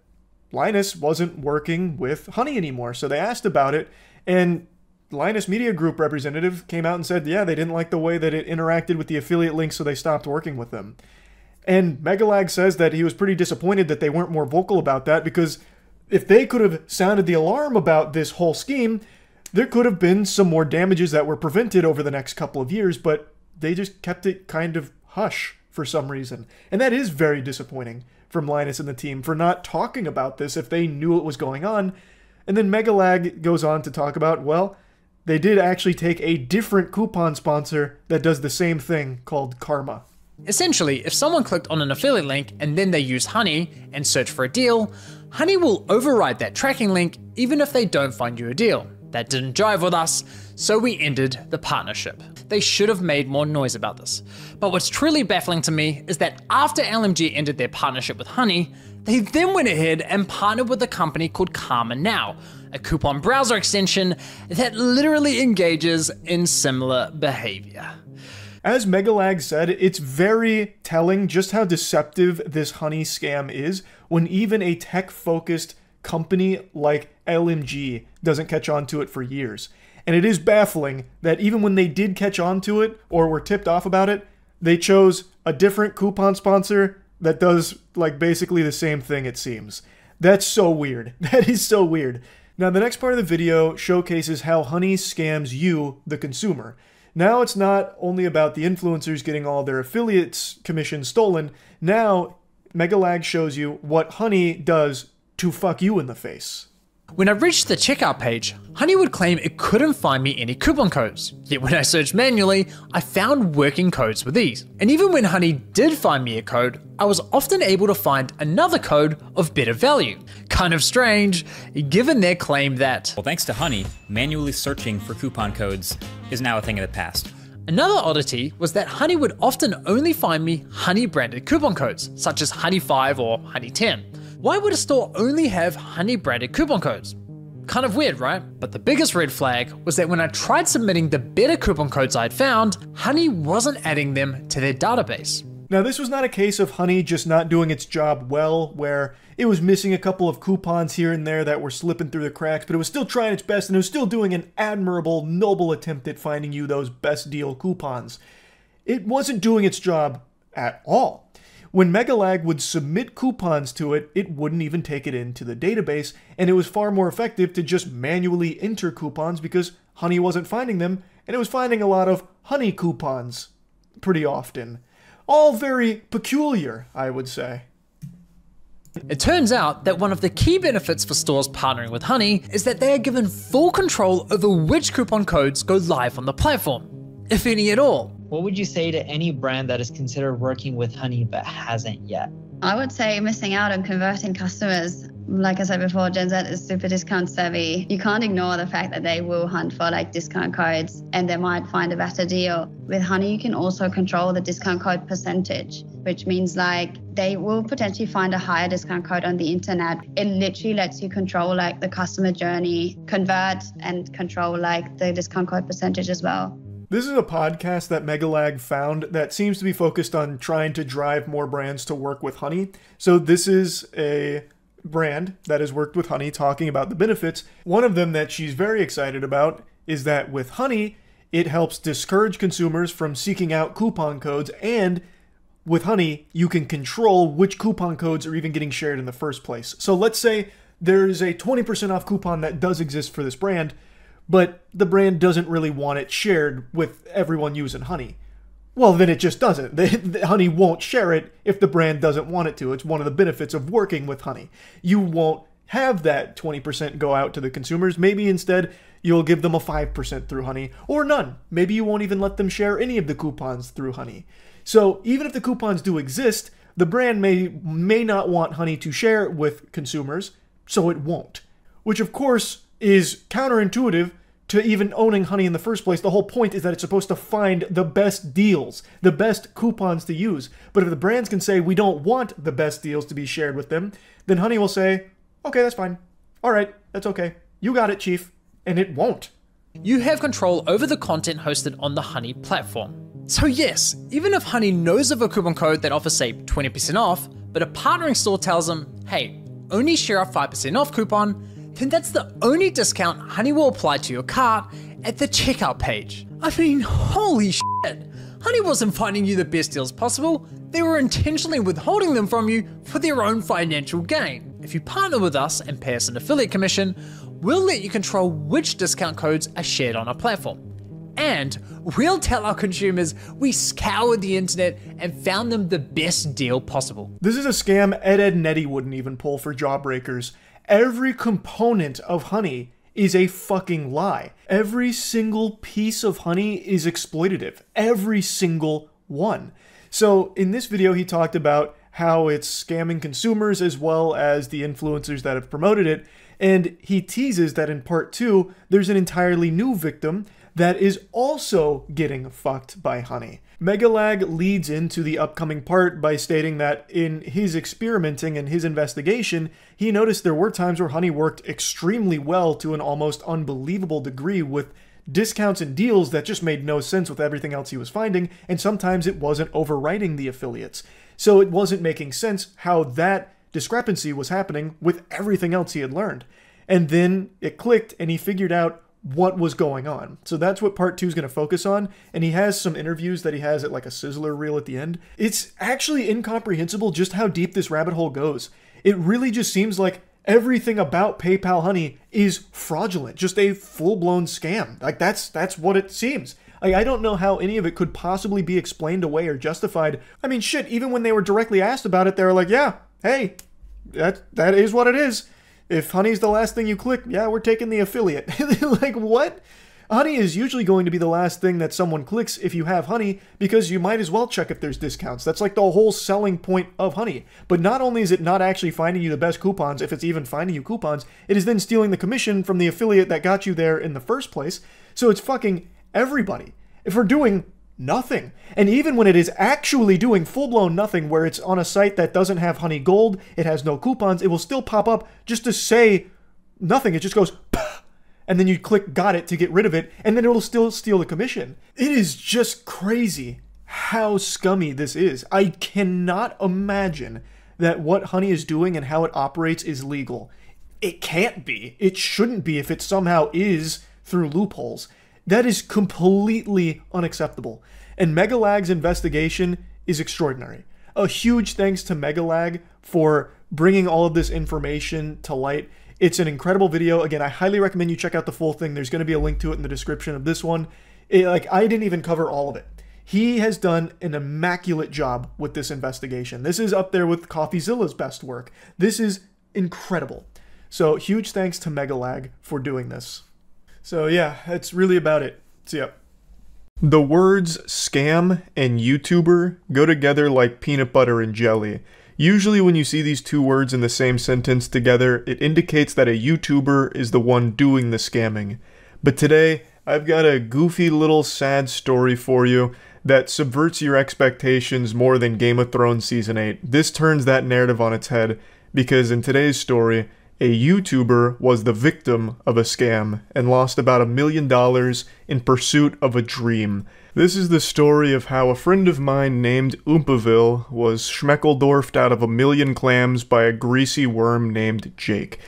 Linus wasn't working with Honey anymore, so they asked about it, and Linus Media Group representative came out and said, yeah, they didn't like the way that it interacted with the affiliate links, so they stopped working with them. And Megalag says that he was pretty disappointed that they weren't more vocal about that, because if they could have sounded the alarm about this whole scheme, there could have been some more damages that were prevented over the next couple of years, but they just kept it kind of hush for some reason. And that is very disappointing from Linus and the team for not talking about this if they knew it was going on. And then Megalag goes on to talk about, well, they did actually take a different coupon sponsor that does the same thing called Karma. Essentially, if someone clicked on an affiliate link and then they use Honey and search for a deal, Honey will override that tracking link even if they don't find you a deal. That didn't jive with us, so we ended the partnership. They should have made more noise about this. But what's truly baffling to me is that after LMG ended their partnership with Honey, they then went ahead and partnered with a company called Karma Now, a coupon browser extension that literally engages in similar behavior. As Megalag said, it's very telling just how deceptive this Honey scam is when even a tech-focused company like LMG doesn't catch on to it for years. And it is baffling that even when they did catch on to it or were tipped off about it, they chose a different coupon sponsor that does like basically the same thing, it seems. That's so weird. That is so weird. Now, the next part of the video showcases how Honey scams you, the consumer. Now it's not only about the influencers getting all their affiliates commission stolen. Now Megalag shows you what Honey does to fuck you in the face. When I reached the checkout page, Honey would claim it couldn't find me any coupon codes. Yet when I searched manually, I found working codes with ease. And even when Honey did find me a code, I was often able to find another code of better value. Kind of strange, given their claim that, well, thanks to Honey, manually searching for coupon codes is now a thing of the past. Another oddity was that Honey would often only find me Honey branded coupon codes, such as Honey 5 or Honey 10. Why would a store only have Honey branded coupon codes? Kind of weird, right? But the biggest red flag was that when I tried submitting the better coupon codes I'd found, Honey wasn't adding them to their database. Now, this was not a case of Honey just not doing its job well, where it was missing a couple of coupons here and there that were slipping through the cracks, but it was still trying its best and it was still doing an admirable, noble attempt at finding you those best deal coupons. It wasn't doing its job at all. When Megalag would submit coupons to it, it wouldn't even take it into the database, and it was far more effective to just manually enter coupons because Honey wasn't finding them, and it was finding a lot of Honey coupons pretty often. All very peculiar, I would say. It turns out that one of the key benefits for stores partnering with Honey is that they are given full control over which coupon codes go live on the platform, if any at all. What would you say to any brand that is considered working with Honey but hasn't yet? I would say missing out on converting customers. Like I said before, Gen Z is super discount savvy. You can't ignore the fact that they will hunt for like discount codes and they might find a better deal. With Honey, you can also control the discount code percentage, which means like they will potentially find a higher discount code on the internet. It literally lets you control like the customer journey, convert and control like the discount code percentage as well. This is a podcast that Megalag found that seems to be focused on trying to drive more brands to work with Honey. So this is a brand that has worked with Honey talking about the benefits. One of them that she's very excited about is that with Honey, it helps discourage consumers from seeking out coupon codes, and with Honey, you can control which coupon codes are even getting shared in the first place. So let's say there's a 20% off coupon that does exist for this brand, but the brand doesn't really want it shared with everyone using Honey. Well, then it just doesn't. Honey won't share it if the brand doesn't want it to. It's one of the benefits of working with Honey. You won't have that 20% go out to the consumers. Maybe instead you'll give them a 5% through Honey, or none. Maybe you won't even let them share any of the coupons through Honey. So even if the coupons do exist, the brand may not want Honey to share it with consumers, so it won't. Which of course is counterintuitive to even owning Honey in the first place. The whole point is that it's supposed to find the best deals, the best coupons to use. But if the brands can say we don't want the best deals to be shared with them, then Honey will say, okay, that's fine. All right, that's okay. You got it, Chief. And it won't. You have control over the content hosted on the Honey platform. So yes, even if Honey knows of a coupon code that offers say 20% off, but a partnering store tells them, hey, only share a 5% off coupon, then that's the only discount Honey will apply to your cart at the checkout page. I mean, holy shit. Honey wasn't finding you the best deals possible, they were intentionally withholding them from you for their own financial gain. If you partner with us and pay us an affiliate commission, we'll let you control which discount codes are shared on our platform. And we'll tell our consumers we scoured the internet and found them the best deal possible. This is a scam Ed, Edd n Eddy wouldn't even pull for Jawbreakers. Every component of Honey is a fucking lie. Every single piece of Honey is exploitative. Every single one. So in this video, he talked about how it's scamming consumers as well as the influencers that have promoted it. And he teases that in part 2, there's an entirely new victim that is also getting fucked by Honey. Megalag leads into the upcoming part by stating that in his experimenting and his investigation, he noticed there were times where Honey worked extremely well to an almost unbelievable degree with discounts and deals that just made no sense with everything else he was finding, and sometimes it wasn't overriding the affiliates. So it wasn't making sense how that discrepancy was happening with everything else he had learned. And then it clicked and he figured out what was going on. So that's what part 2 is going to focus on, and he has some interviews that he has at like a sizzler reel at the end. It's actually incomprehensible just how deep this rabbit hole goes. It really just seems like everything about PayPal Honey is fraudulent, just a full-blown scam. Like that's what it seems. I don't know how any of it could possibly be explained away or justified. I mean, shit, even when they were directly asked about it, they were like, yeah, hey, that is what it is. If honey's the last thing you click, yeah, we're taking the affiliate. Like, what? Honey is usually going to be the last thing that someone clicks if you have honey, because you might as well check if there's discounts. That's like the whole selling point of honey. But not only is it not actually finding you the best coupons, if it's even finding you coupons, it is then stealing the commission from the affiliate that got you there in the first place. So it's fucking everybody for doing nothing. And even when it is actually doing full-blown nothing, where it's on a site that doesn't have honey gold, it has no coupons, it will still pop up just to say nothing. It just goes, and then you click got it to get rid of it, and then it'll still steal the commission. It is just crazy how scummy this is. I cannot imagine that what honey is doing and how it operates is legal. It can't be. It shouldn't be if it somehow is through loopholes. That is completely unacceptable. And Megalag's investigation is extraordinary. A huge thanks to Megalag for bringing all of this information to light. It's an incredible video. Again, I highly recommend you check out the full thing. There's going to be a link to it in the description of this one. I didn't even cover all of it. He has done an immaculate job with this investigation. This is up there with CoffeeZilla's best work. This is incredible. So huge thanks to Megalag for doing this. So yeah, that's really about it. See ya. The words scam and YouTuber go together like peanut butter and jelly. Usually when you see these two words in the same sentence together, it indicates that a YouTuber is the one doing the scamming. But today, I've got a goofy little sad story for you that subverts your expectations more than Game of Thrones Season 8. This turns that narrative on its head, because in today's story, a YouTuber was the victim of a scam and lost about $1 million in pursuit of a dream. This is the story of how a friend of mine named Oompaville was schmeckeldorfed out of 1 million clams by a greasy worm named Jake.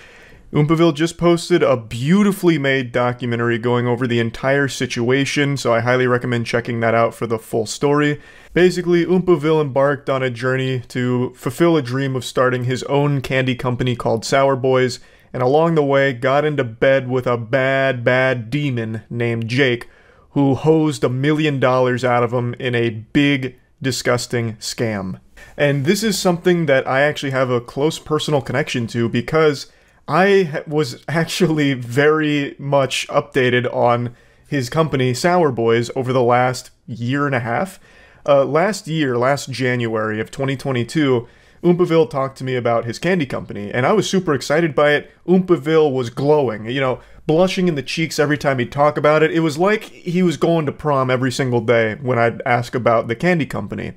Oompaville just posted a beautifully made documentary going over the entire situation, so I highly recommend checking that out for the full story. Basically, Oompaville embarked on a journey to fulfill a dream of starting his own candy company called Sour Boys, and along the way got into bed with a bad demon named Jake, who hosed $1 million out of him in a big, disgusting scam. And this is something that I actually have a close personal connection to, because I was actually very much updated on his company, Sour Boys, over the last year and a half. Last January of 2022, Oompaville talked to me about his candy company, and I was super excited by it. Oompaville was glowing, you know, blushing in the cheeks every time he'd talk about it. It was like he was going to prom every single day when I'd ask about the candy company.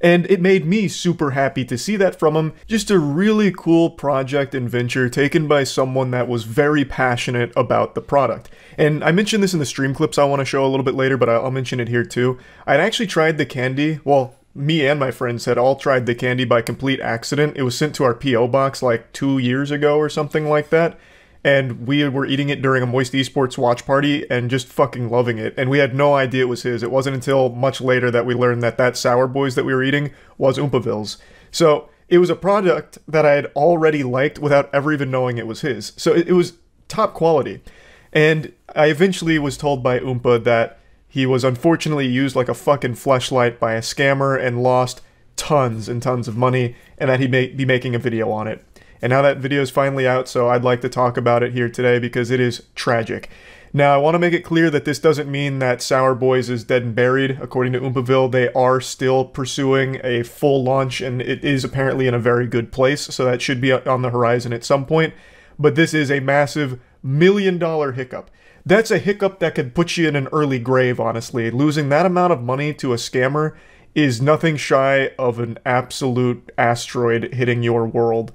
And it made me super happy to see that from him. Just a really cool project and venture taken by someone that was very passionate about the product. And I mentioned this in the stream clips I want to show a little bit later, but I'll mention it here too. I'd actually tried the candy, well, me and my friends had all tried the candy by complete accident. It was sent to our P.O. box like 2 years ago or something like that. And we were eating it during a Moist Esports watch party and just fucking loving it. And we had no idea it was his. It wasn't until much later that we learned that that Sour Boys that we were eating was Oompaville's. So it was a product that I had already liked without ever even knowing it was his. So it was top quality. And I eventually was told by Oompa that he was unfortunately used like a fucking fleshlight by a scammer and lost tons and tons of money, and that he'd be making a video on it. And now that video is finally out, so I'd like to talk about it here today because it is tragic. Now, I want to make it clear that this doesn't mean that Sour Boys is dead and buried. According to Oompaville, they are still pursuing a full launch, and it is apparently in a very good place, so that should be on the horizon at some point. But this is a massive $1 million hiccup. That's a hiccup that could put you in an early grave, honestly. Losing that amount of money to a scammer is nothing shy of an absolute asteroid hitting your world.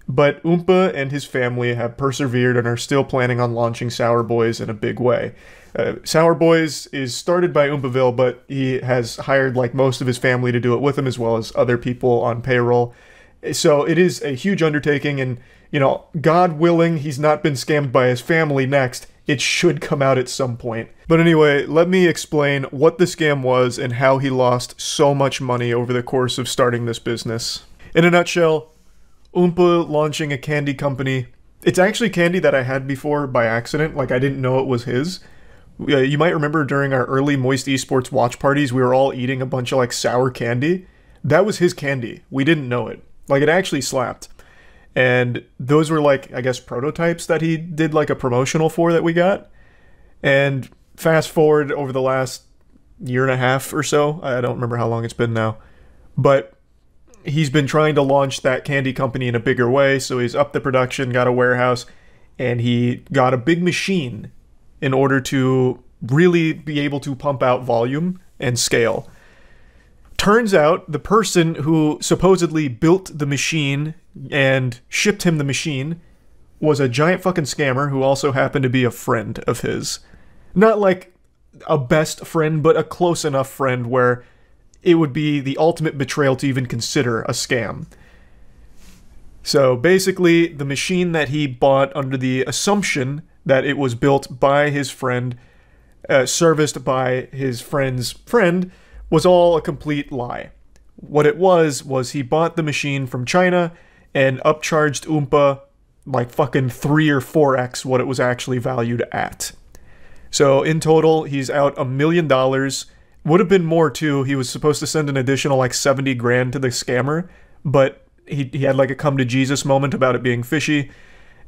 But Oompa and his family have persevered and are still planning on launching Sour Boys in a big way. Sour Boys is started by Oompaville, but he has hired like most of his family to do it with him, as well as other people on payroll. So it is a huge undertaking, and, you know, God willing, he's not been scammed by his family next. It should come out at some point. But anyway, let me explain what the scam was and how he lost so much money over the course of starting this business. In a nutshell, Oompa launching a candy company. It's actually candy that I had before by accident, like I didn't know it was his. You might remember during our early Moist Esports watch parties, we were all eating a bunch of like sour candy. That was his candy. We didn't know it. Like, it actually slapped. And those were like, I guess, prototypes that he did like a promotional for that we got. And fast forward over the last year and a half or so, I don't remember how long it's been now, but he's been trying to launch that candy company in a bigger way. So he's upped the production, got a warehouse, and he got a big machine in order to really be able to pump out volume and scale. Turns out the person who supposedly built the machine and shipped him the machine was a giant fucking scammer who also happened to be a friend of his. Not like a best friend, but a close enough friend where it would be the ultimate betrayal to even consider a scam. So basically, the machine that he bought under the assumption that it was built by his friend, serviced by his friend's friend, was all a complete lie. What it was he bought the machine from China and upcharged Oompa like fucking 3 or 4x what it was actually valued at. So in total, he's out $1 million. Would have been more too. He was supposed to send an additional like 70 grand to the scammer, but he had like a come to Jesus moment about it being fishy.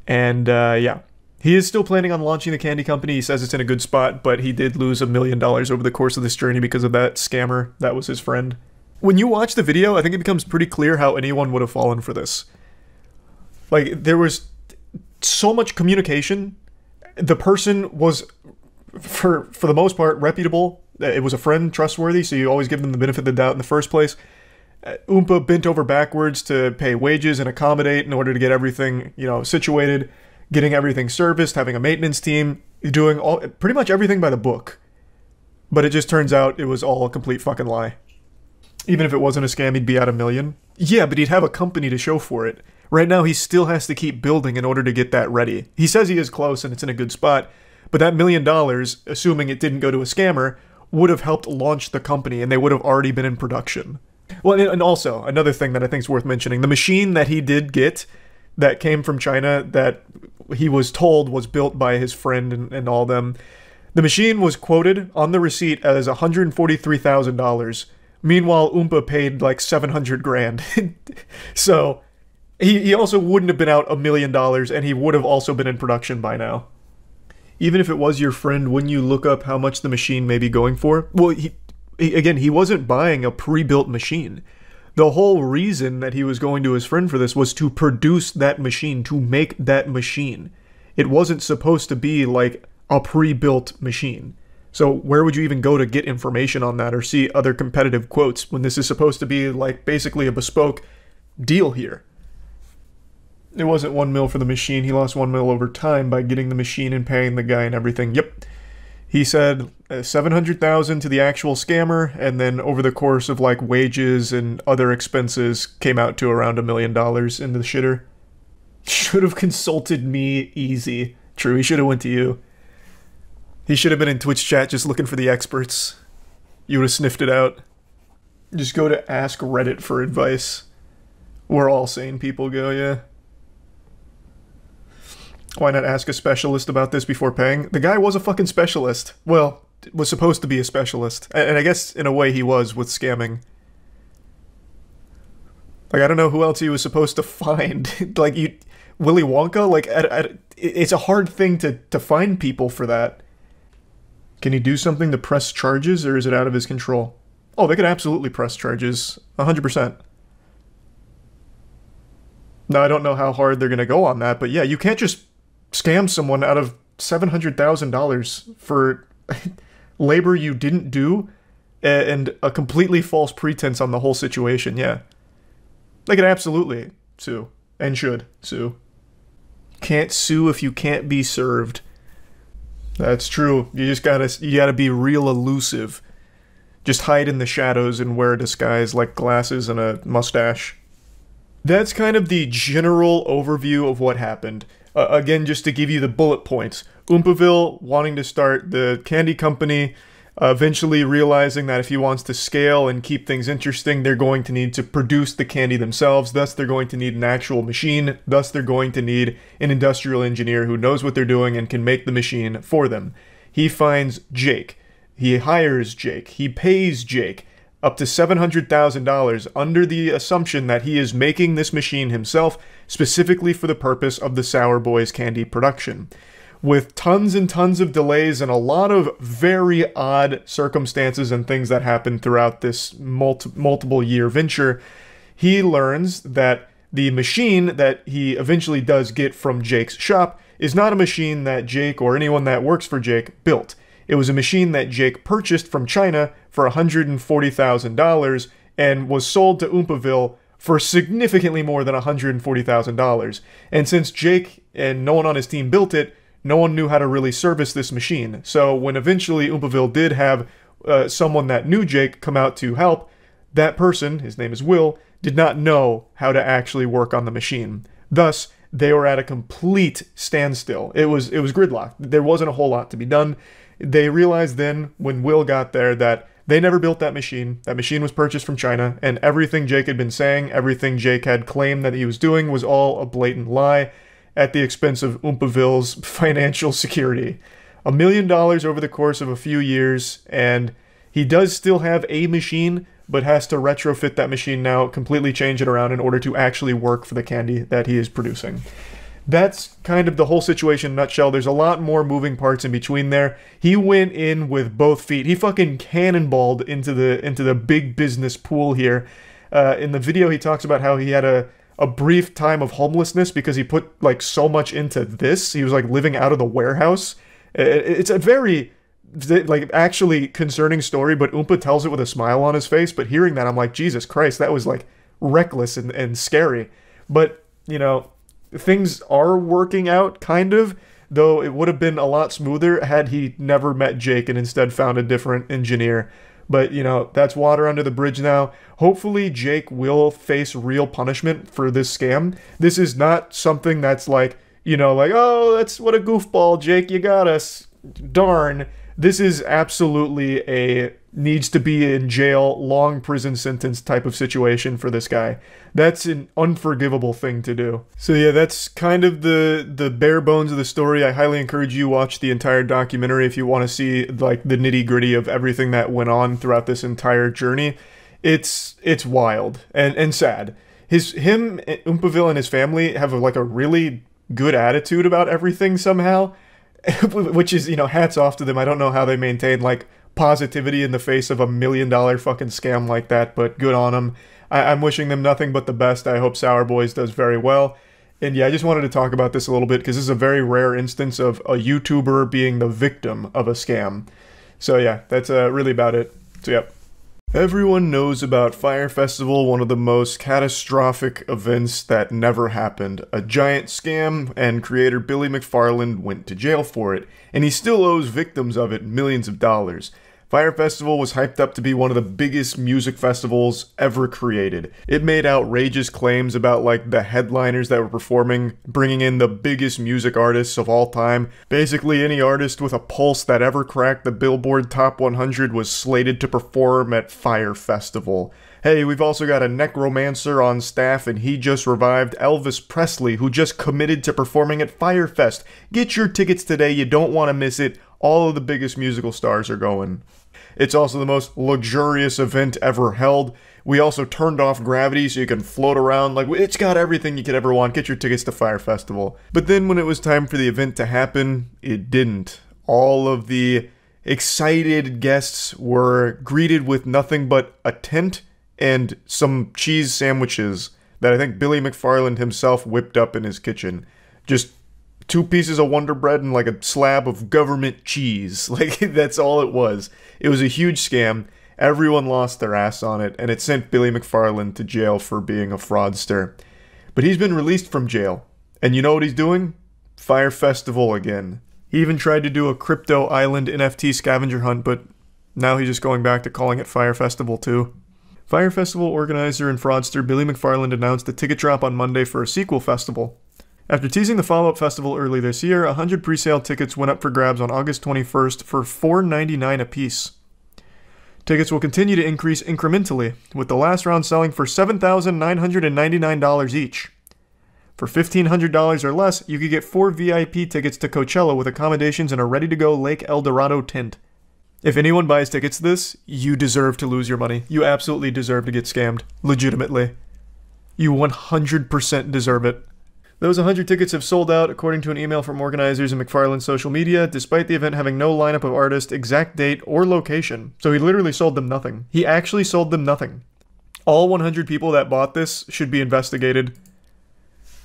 And yeah, he is still planning on launching the candy company. He says it's in a good spot, but he did lose $1 million over the course of this journey because of that scammer that was his friend. When you watch the video, I think it becomes pretty clear how anyone would have fallen for this. Like, there was so much communication. The person was, for the most part, reputable. It was a friend, trustworthy, so you always give them the benefit of the doubt in the first place. Oompa bent over backwards to pay wages and accommodate in order to get everything, you know, situated, getting everything serviced, having a maintenance team, doing pretty much everything by the book. But it just turns out it was all a complete fucking lie. Even if it wasn't a scam, he'd be at $1 million. Yeah, but he'd have a company to show for it. Right now, he still has to keep building in order to get that ready. He says he is close and it's in a good spot, but that $1 million, assuming it didn't go to a scammer, would have helped launch the company and they would have already been in production. Well, and also, another thing that I think is worth mentioning, the machine that he did get that came from China that he was told was built by his friend and all them, the machine was quoted on the receipt as $143,000. Meanwhile, Oompa paid like 700 grand. So he also wouldn't have been out $1 million and he would have also been in production by now. Even if it was your friend, wouldn't you look up how much the machine may be going for? Well, he wasn't buying a pre-built machine. The whole reason that he was going to his friend for this was to produce that machine, to make that machine. It wasn't supposed to be like a pre-built machine. So where would you even go to get information on that or see other competitive quotes when this is supposed to be like basically a bespoke deal here? It wasn't $1 mil for the machine. He lost $1 mil over time by getting the machine and paying the guy and everything. Yep. He said $700,000 to the actual scammer, and then over the course of like wages and other expenses came out to around $1 million in the shitter. Should have consulted me, easy. True, he should have went to you. He should have been in Twitch chat just looking for the experts. You would have sniffed it out. Just go to Ask Reddit for advice. Where all sane people go, yeah. Why not ask a specialist about this before paying? The guy was a fucking specialist. Well, was supposed to be a specialist. And I guess in a way he was with scamming. Like, I don't know who else he was supposed to find. Like, Willy Wonka? Like, it's a hard thing to find people for that. Can he do something to press charges, or is it out of his control? Oh, they could absolutely press charges. 100%. Now, I don't know how hard they're going to go on that, but yeah, you can't just scam someone out of $700,000 for labor you didn't do and a completely false pretense on the whole situation, yeah. They could absolutely sue, and should sue. Can't sue if you can't be served. That's true. You gotta be real elusive. Just hide in the shadows and wear a disguise like glasses and a mustache. That's kind of the general overview of what happened. Again, just to give you the bullet points. Oompaville wanting to start the candy company, eventually realizing that if he wants to scale and keep things interesting, they're going to need to produce the candy themselves. Thus, they're going to need an actual machine. Thus, they're going to need an industrial engineer who knows what they're doing and can make the machine for them. He finds Jake. He hires Jake. He pays Jake. up to $700,000 under the assumption that he is making this machine himself specifically for the purpose of the Sour Boys candy production. With tons and tons of delays and a lot of very odd circumstances and things that happen throughout this multiple year venture, he learns that the machine that he eventually does get from Jake's shop is not a machine that Jake or anyone that works for Jake built. It was a machine that Jake purchased from China for $140,000 and was sold to Oompaville for significantly more than $140,000. And since Jake and no one on his team built it, no one knew how to really service this machine. So when eventually Oompaville did have someone that knew Jake come out to help, that person, his name is Will, did not know how to actually work on the machine. Thus, they were at a complete standstill. It was gridlocked. There wasn't a whole lot to be done. They realized then, when Will got there, that they never built that machine. That machine was purchased from China, and everything Jake had been saying, everything Jake had claimed that he was doing was all a blatant lie at the expense of Oompaville's financial security. $1 million over the course of a few years, and he does still have a machine, but has to retrofit that machine now, completely change it around in order to actually work for the candy that he is producing. That's kind of the whole situation in a nutshell. There's a lot more moving parts in between there. He went in with both feet. He fucking cannonballed into the big business pool here. In the video, he talks about how he had a brief time of homelessness because he put like so much into this. He was like living out of the warehouse. It's a very like actually concerning story, but Oompa tells it with a smile on his face. But hearing that, I'm like, Jesus Christ, that was like reckless and scary. But, you know, things are working out, kind of, though it would have been a lot smoother had he never met Jake and instead found a different engineer. But, you know, that's water under the bridge now. Hopefully Jake will face real punishment for this scam. This is not something that's like, you know, like, oh, that's what a goofball, Jake, you got us. Darn. This is absolutely a needs to be in jail, long prison sentence type of situation for this guy. That's an unforgivable thing to do. So yeah, that's kind of the bare bones of the story. I highly encourage you watch the entire documentary if you want to see like the nitty gritty of everything that went on throughout this entire journey. It's wild and sad. Him, Oompaville, and his family have like a really good attitude about everything somehow. Which is, you know, hats off to them. I don't know how they maintain, like, positivity in the face of $1 million fucking scam like that, but good on them. I'm wishing them nothing but the best. I hope Sour Boys does very well. And yeah, I just wanted to talk about this a little bit because this is a very rare instance of a YouTuber being the victim of a scam. So yeah, that's really about it. So yep. Everyone knows about Fyre Festival, one of the most catastrophic events that never happened. A giant scam, and creator Billy McFarland went to jail for it, and he still owes victims of it millions of dollars. Fyre Festival was hyped up to be one of the biggest music festivals ever created. It made outrageous claims about like the headliners that were performing, bringing in the biggest music artists of all time. Basically any artist with a pulse that ever cracked the Billboard Top 100 was slated to perform at Fyre Festival. Hey, we've also got a necromancer on staff, and he just revived Elvis Presley, who just committed to performing at Fyre Fest. Get your tickets today, you don't want to miss it. All of the biggest musical stars are going. It's also the most luxurious event ever held. We also turned off gravity so you can float around. Like, it's got everything you could ever want. Get your tickets to Fyre Festival. But then when it was time for the event to happen, it didn't. All of the excited guests were greeted with nothing but a tent and some cheese sandwiches that I think Billy McFarland himself whipped up in his kitchen. Just 2 pieces of Wonder Bread and like a slab of government cheese. Like, that's all it was. It was a huge scam. Everyone lost their ass on it, and it sent Billy McFarland to jail for being a fraudster. But he's been released from jail. And you know what he's doing? Fyre Festival again. He even tried to do a Crypto Island NFT scavenger hunt, but now he's just going back to calling it Fyre Festival too. Fyre Festival organizer and fraudster Billy McFarland announced a ticket drop on Monday for a sequel festival. After teasing the follow-up festival early this year, 100 pre-sale tickets went up for grabs on August 21st for $4.99 apiece. Tickets will continue to increase incrementally, with the last round selling for $7,999 each. For $1,500 or less, you could get 4 VIP tickets to Coachella with accommodations and a ready-to-go Lake El Dorado tent. If anyone buys tickets to this, you deserve to lose your money. You absolutely deserve to get scammed. Legitimately. You 100% deserve it. Those 100 tickets have sold out, according to an email from organizers in McFarlane's social media, despite the event having no lineup of artists, exact date, or location. So he literally sold them nothing. He actually sold them nothing. All 100 people that bought this should be investigated.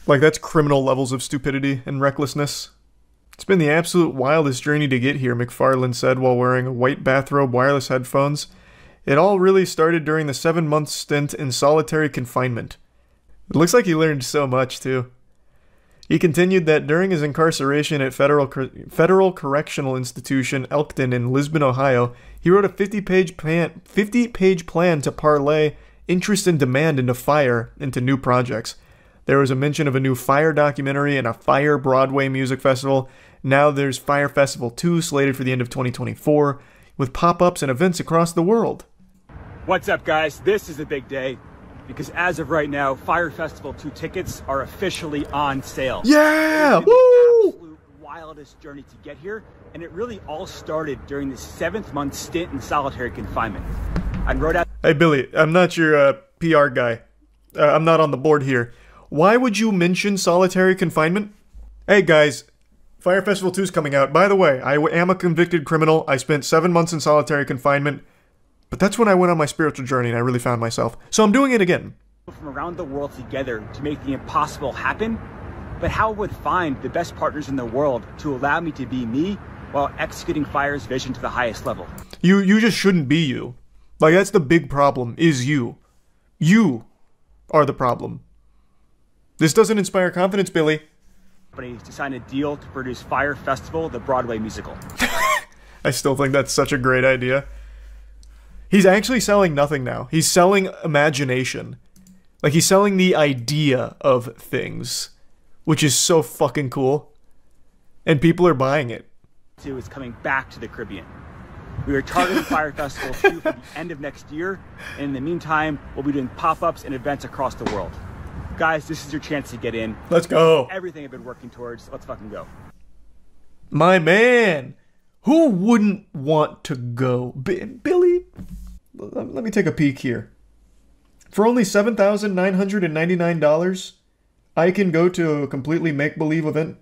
Like, that's criminal levels of stupidity and recklessness. It's been the absolute wildest journey to get here, McFarlane said while wearing a white bathrobe, wireless headphones. It all really started during the 7-month stint in solitary confinement. It looks like he learned so much, too. He continued that during his incarceration at Federal Correctional Institution Elkton in Lisbon, Ohio, he wrote a 50-page plan to parlay interest and demand into FIRE into new projects. There was a mention of a new FIRE documentary and a FIRE Broadway music festival. Now there's FIRE Festival 2 slated for the end of 2024, with pop-ups and events across the world. What's up, guys? This is a big day, because as of right now, FIRE Festival 2 tickets are officially on sale. Yeah! It's been the absolute wildest journey to get here, and it really all started during the 7th-month stint in solitary confinement. I wrote out... Hey, Billy, I'm not your PR guy. I'm not on the board here. Why would you mention solitary confinement? Hey, guys. FIRE Festival 2 is coming out. By the way, I am a convicted criminal. I spent 7 months in solitary confinement. But that's when I went on my spiritual journey and I really found myself. So I'm doing it again. From around the world together to make the impossible happen. But how would find the best partners in the world to allow me to be me while executing FIRE's vision to the highest level? You just shouldn't be you. Like, that's the big problem, is you. You are the problem. This doesn't inspire confidence, Billy. To sign a deal to produce FIRE Festival, the Broadway musical. I still think that's such a great idea. He's actually selling nothing now. He's selling imagination. Like, he's selling the idea of things, which is so fucking cool. And people are buying it. Is coming back to the Caribbean. We are targeting FIRE Festival 2 for the end of next year. And in the meantime, we'll be doing pop-ups and events across the world. Guys, this is your chance to get in. Let's go. Everything I've been working towards. Let's fucking go. My man. Who wouldn't want to go? Billy, let me take a peek here. For only $7,999, I can go to a completely make-believe event.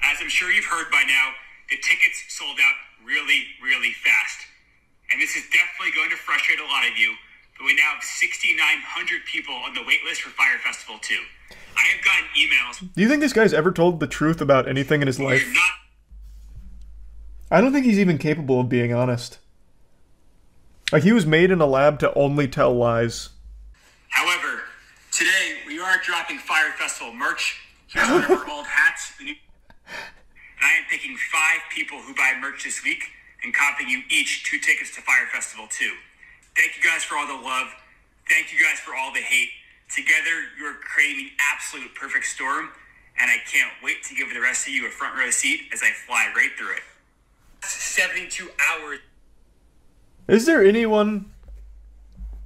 As I'm sure you've heard by now, the tickets sold out really, really fast. And this is definitely going to frustrate a lot of you. But we now have 6,900 people on the wait list for FIRE Festival 2. I have gotten emails. Do you think this guy's ever told the truth about anything in his life? I don't think he's even capable of being honest. Like, he was made in a lab to only tell lies. However, today we are dropping FIRE Festival merch. Here's one of our old hats. And I am picking 5 people who buy merch this week and comping you each 2 tickets to FIRE Festival 2. Thank you guys for all the love. Thank you guys for all the hate. Together, you're creating the absolute perfect storm, and I can't wait to give the rest of you a front row seat as I fly right through it. 72 hours. Is there anyone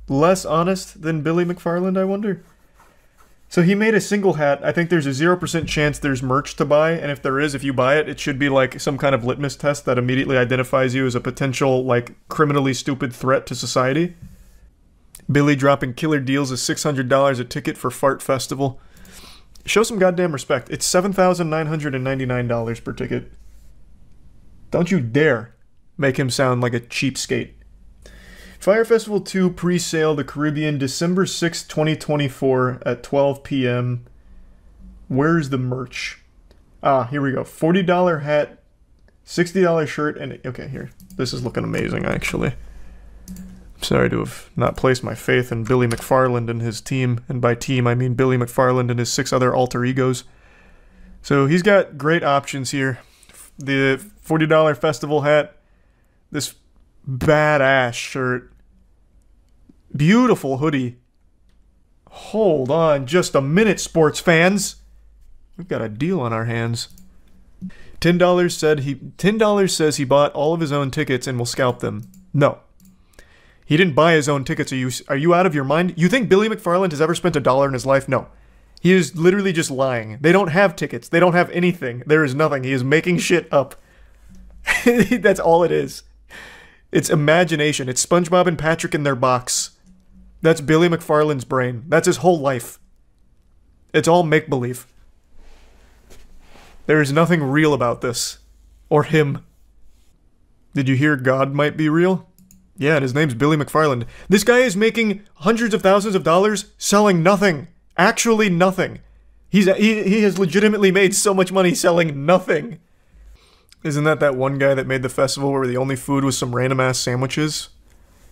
less honest than Billy McFarland, I wonder? So he made a single hat. I think there's a 0% chance there's merch to buy, and if there is, if you buy it, it should be like some kind of litmus test that immediately identifies you as a potential, like, criminally stupid threat to society. Billy dropping killer deals of $600 a ticket for Fart Festival. Show some goddamn respect. It's $7,999 per ticket. Don't you dare make him sound like a cheapskate. FIRE Festival 2 pre-sale the Caribbean December 6, 2024 at 12 p.m. Where's the merch? Ah, here we go. $40 hat, $60 shirt, and... Okay, here. This is looking amazing, actually. I'm sorry to have not placed my faith in Billy McFarland and his team. And by team, I mean Billy McFarland and his 6 other alter egos. So he's got great options here. The $40 festival hat. This badass shirt. Beautiful hoodie. Hold on just a minute, sports fans. We've got a deal on our hands. $10 says he bought all of his own tickets and will scalp them. No. He didn't buy his own tickets. Are you out of your mind? You think Billy McFarland has ever spent $1 in his life? No. He is literally just lying. They don't have tickets. They don't have anything. There is nothing. He is making shit up. That's all it is. It's imagination. It's SpongeBob and Patrick in their box. That's Billy McFarland's brain. That's his whole life. It's all make-believe. There is nothing real about this. Or him. Did you hear God might be real? Yeah, and his name's Billy McFarland. This guy is making hundreds of thousands of dollars selling nothing. Actually nothing. He has legitimately made so much money selling nothing. Isn't that one guy that made the festival where the only food was some random-ass sandwiches?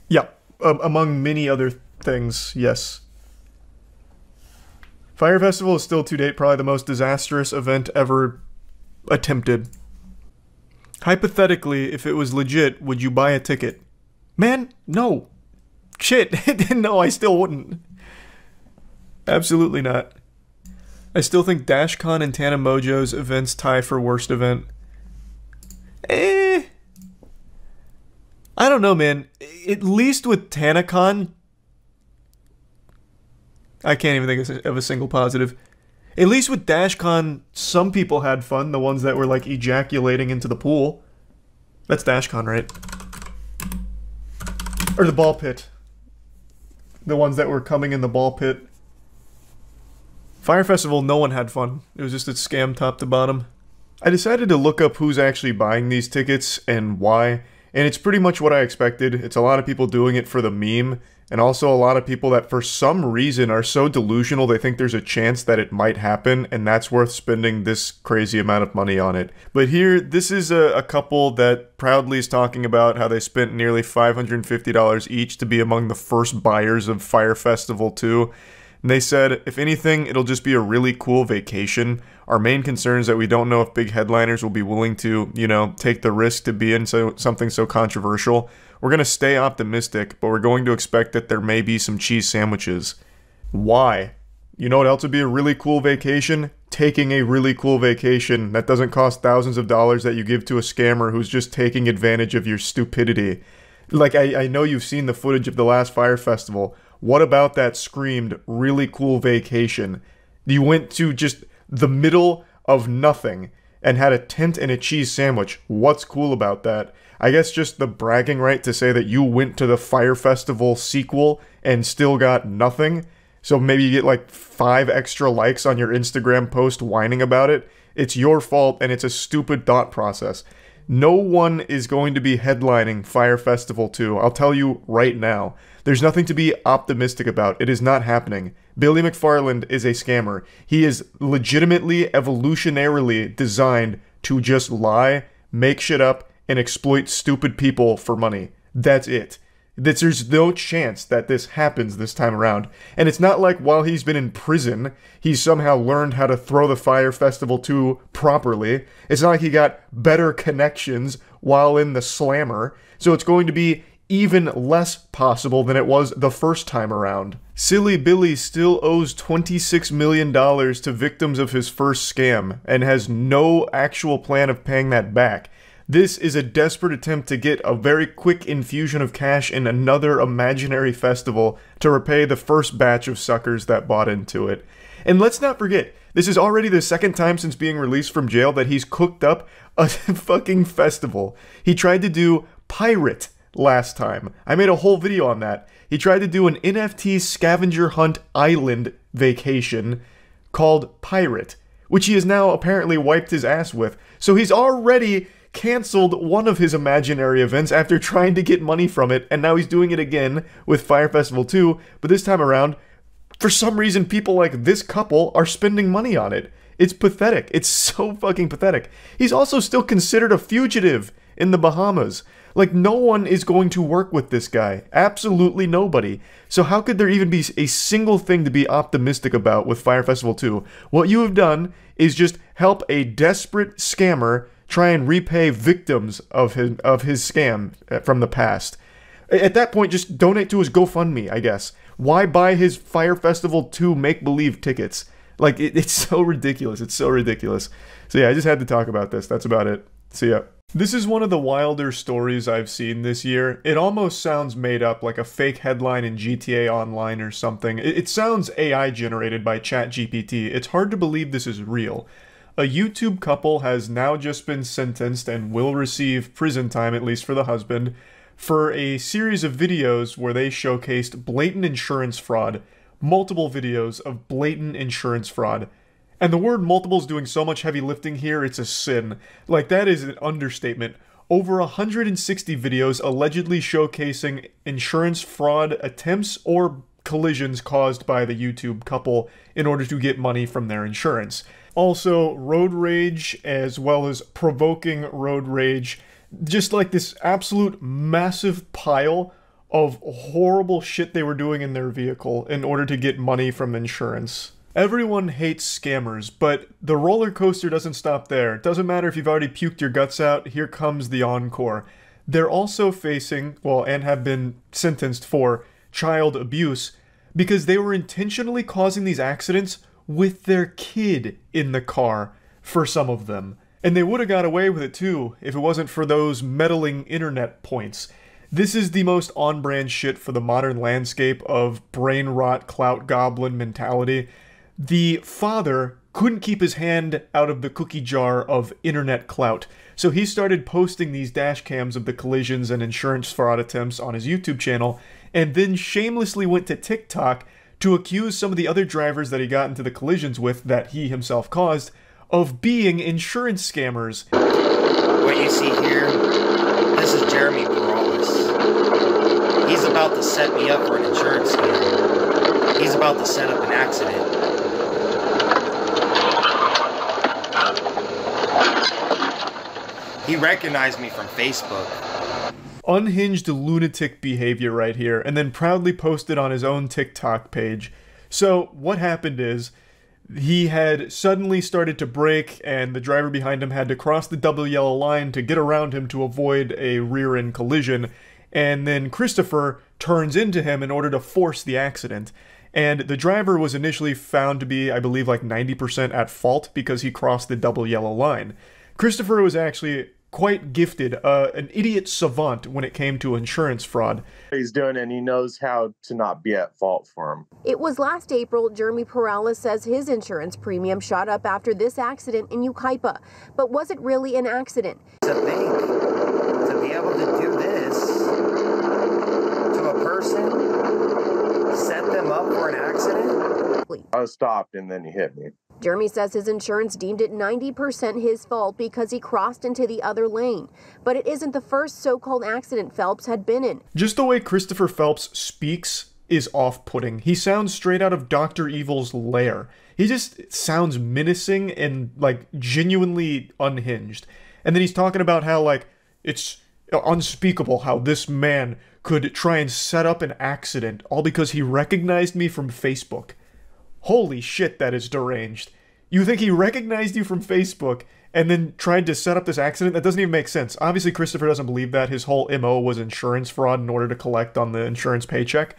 Yeah, among many other things, yes. Fire Festival is still to date probably the most disastrous event ever attempted. Hypothetically, if it was legit, would you buy a ticket? Man, no. Shit, no, I still wouldn't. Absolutely not. I still think DashCon and Tana Mojo's events tie for worst event. I don't know, man. At least with TanaCon, I can't even think of a single positive. At least with DashCon, some people had fun. The ones that were, like, ejaculating into the pool. That's DashCon, right? Or the ball pit. The ones that were coming in the ball pit. Fire Festival, no one had fun. It was just a scam top to bottom. I decided to look up who's actually buying these tickets and why. And it's pretty much what I expected. It's a lot of people doing it for the meme. And also a lot of people that for some reason are so delusional they think there's a chance that it might happen, and that's worth spending this crazy amount of money on it. But here, this is a couple that proudly is talking about how they spent nearly $550 each to be among the first buyers of Fire Festival 2. And they said, if anything, it'll just be a really cool vacation. Our main concern is that we don't know if big headliners will be willing to, you know, take the risk to be in something so controversial. We're going to stay optimistic, but we're going to expect that there may be some cheese sandwiches. Why? You know what else would be a really cool vacation? Taking a really cool vacation that doesn't cost thousands of dollars that you give to a scammer who's just taking advantage of your stupidity. Like, I know you've seen the footage of the last Fire Festival. What about that screamed really cool vacation? You went to just the middle of nothing and had a tent and a cheese sandwich. What's cool about that? I guess just the bragging right to say that you went to the Fire Festival sequel and still got nothing. So maybe you get like 5 extra likes on your Instagram post whining about it. It's your fault and it's a stupid thought process. No one is going to be headlining Fire Festival 2. I'll tell you right now. There's nothing to be optimistic about. It is not happening. Billy McFarland is a scammer. He is legitimately, evolutionarily designed to just lie, make shit up, and exploit stupid people for money. That's it. There's no chance that this happens this time around. And it's not like while he's been in prison, he's somehow learned how to throw the Fire Festival 2 properly. It's not like he got better connections while in the slammer. So it's going to be even less possible than it was the first time around. Silly Billy still owes $26 million to victims of his first scam and has no actual plan of paying that back. This is a desperate attempt to get a very quick infusion of cash in another imaginary festival to repay the first batch of suckers that bought into it. And let's not forget, this is already the second time since being released from jail that he's cooked up a fucking festival. He tried to do Pirate last time. I made a whole video on that. He tried to do an NFT scavenger hunt island vacation called Pirate, which he has now apparently wiped his ass with. So he's already canceled one of his imaginary events after trying to get money from it, and now he's doing it again with Fire Festival 2, but this time around, for some reason, people like this couple are spending money on it. It's pathetic. It's so fucking pathetic. He's also still considered a fugitive in the Bahamas. Like, no one is going to work with this guy. Absolutely nobody. So how could there even be a single thing to be optimistic about with Fire Festival 2? What you have done is just help a desperate scammer try and repay victims of his scam from the past. At that point, just donate to his GoFundMe, I guess. Why buy his Fire Festival 2 make-believe tickets? Like, it's so ridiculous. It's so ridiculous. So yeah, I just had to talk about this. That's about it. See ya. This is one of the wilder stories I've seen this year. It almost sounds made up, like a fake headline in GTA Online or something. It sounds AI generated by ChatGPT. It's hard to believe this is real. A YouTube couple has now just been sentenced and will receive prison time, at least for the husband, for a series of videos where they showcased blatant insurance fraud, multiple videos of blatant insurance fraud. And the word multiple is doing so much heavy lifting here, it's a sin. Like, that is an understatement. Over 160 videos allegedly showcasing insurance fraud attempts or collisions caused by the YouTube couple in order to get money from their insurance. Also, road rage, as well as provoking road rage. Just like this absolute massive pile of horrible shit they were doing in their vehicle in order to get money from insurance. Everyone hates scammers, but the roller coaster doesn't stop there. It doesn't matter if you've already puked your guts out, here comes the encore. They're also facing, well, and have been sentenced for child abuse because they were intentionally causing these accidents with their kid in the car for some of them. And they would have got away with it too if it wasn't for those meddling internet points. This is the most on-brand shit for the modern landscape of brain rot, clout goblin mentality. The father couldn't keep his hand out of the cookie jar of internet clout, so he started posting these dash cams of the collisions and insurance fraud attempts on his YouTube channel, and then shamelessly went to TikTok to accuse some of the other drivers that he got into the collisions with that he himself caused of being insurance scammers. What you see here, this is Jeremy Perales. He's about to set me up for an insurance scam. He's about to set up an accident. He recognized me from Facebook. Unhinged lunatic behavior right here, and then proudly posted on his own TikTok page. So what happened is, he had suddenly started to brake, and the driver behind him had to cross the double yellow line to get around him to avoid a rear-end collision, and then Christopher turns into him in order to force the accident. And the driver was initially found to be, I believe, like 90% at fault because he crossed the double yellow line. Christopher was actually quite gifted, an idiot savant when it came to insurance fraud. He's doing it and he knows how to not be at fault for him. It was last April. Jeremy Perales says his insurance premium shot up after this accident in Yucaipa. But was it really an accident? To think, to be able to do this to a person, set them up for an accident? I was stopped and then he hit me. Jeremy says his insurance deemed it 90% his fault because he crossed into the other lane. But it isn't the first so-called accident Phelps had been in. Just the way Christopher Phelps speaks is off-putting. He sounds straight out of Dr. Evil's lair. He just sounds menacing and, like, genuinely unhinged. And then he's talking about how, like, it's unspeakable how this man could try and set up an accident all because he recognized me from Facebook. Holy shit, that is deranged. You think he recognized you from Facebook and then tried to set up this accident? That doesn't even make sense. Obviously, Christopher doesn't believe that. His whole MO was insurance fraud in order to collect on the insurance paycheck.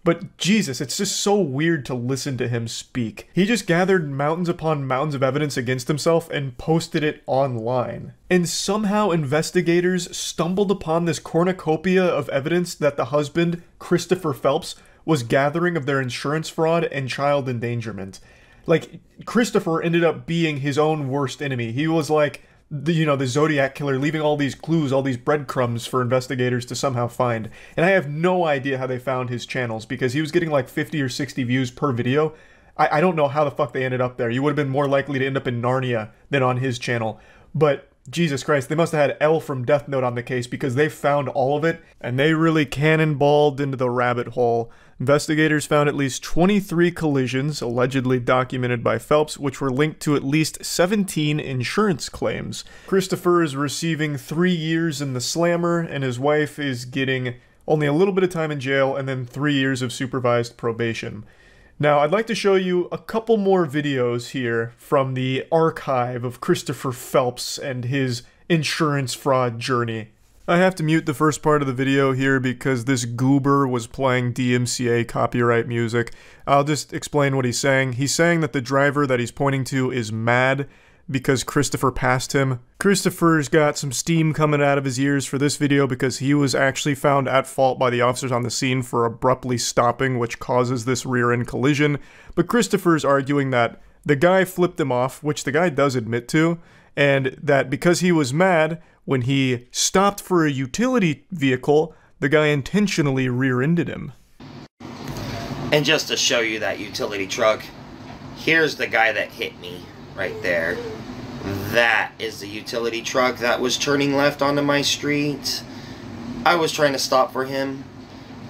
But Jesus, it's just so weird to listen to him speak. He just gathered mountains upon mountains of evidence against himself and posted it online. And somehow investigators stumbled upon this cornucopia of evidence that the husband, Christopher Phelps, was gathering of their insurance fraud and child endangerment. Like, Christopher ended up being his own worst enemy. He was like, the Zodiac killer, leaving all these clues, all these breadcrumbs for investigators to somehow find. And I have no idea how they found his channels, because he was getting like 50 or 60 views per video. I don't know how the fuck they ended up there. You would have been more likely to end up in Narnia than on his channel. But Jesus Christ, they must have had L from Death Note on the case, because they found all of it, and they really cannonballed into the rabbit hole. Investigators found at least 23 collisions, allegedly documented by Phelps, which were linked to at least 17 insurance claims. Christopher is receiving 3 years in the slammer, and his wife is getting only a little bit of time in jail and then 3 years of supervised probation. Now, I'd like to show you a couple more videos here from the archive of Christopher Phelps and his insurance fraud journey. I have to mute the first part of the video here because this goober was playing DMCA copyright music. I'll just explain what he's saying. He's saying that the driver that he's pointing to is mad because Christopher passed him. Christopher's got some steam coming out of his ears for this video because he was actually found at fault by the officers on the scene for abruptly stopping, which causes this rear-end collision. But Christopher's arguing that the guy flipped him off, which the guy does admit to, and that because he was mad, when he stopped for a utility vehicle, the guy intentionally rear-ended him. And just to show you that utility truck, here's the guy that hit me right there. That is the utility truck that was turning left onto my street. I was trying to stop for him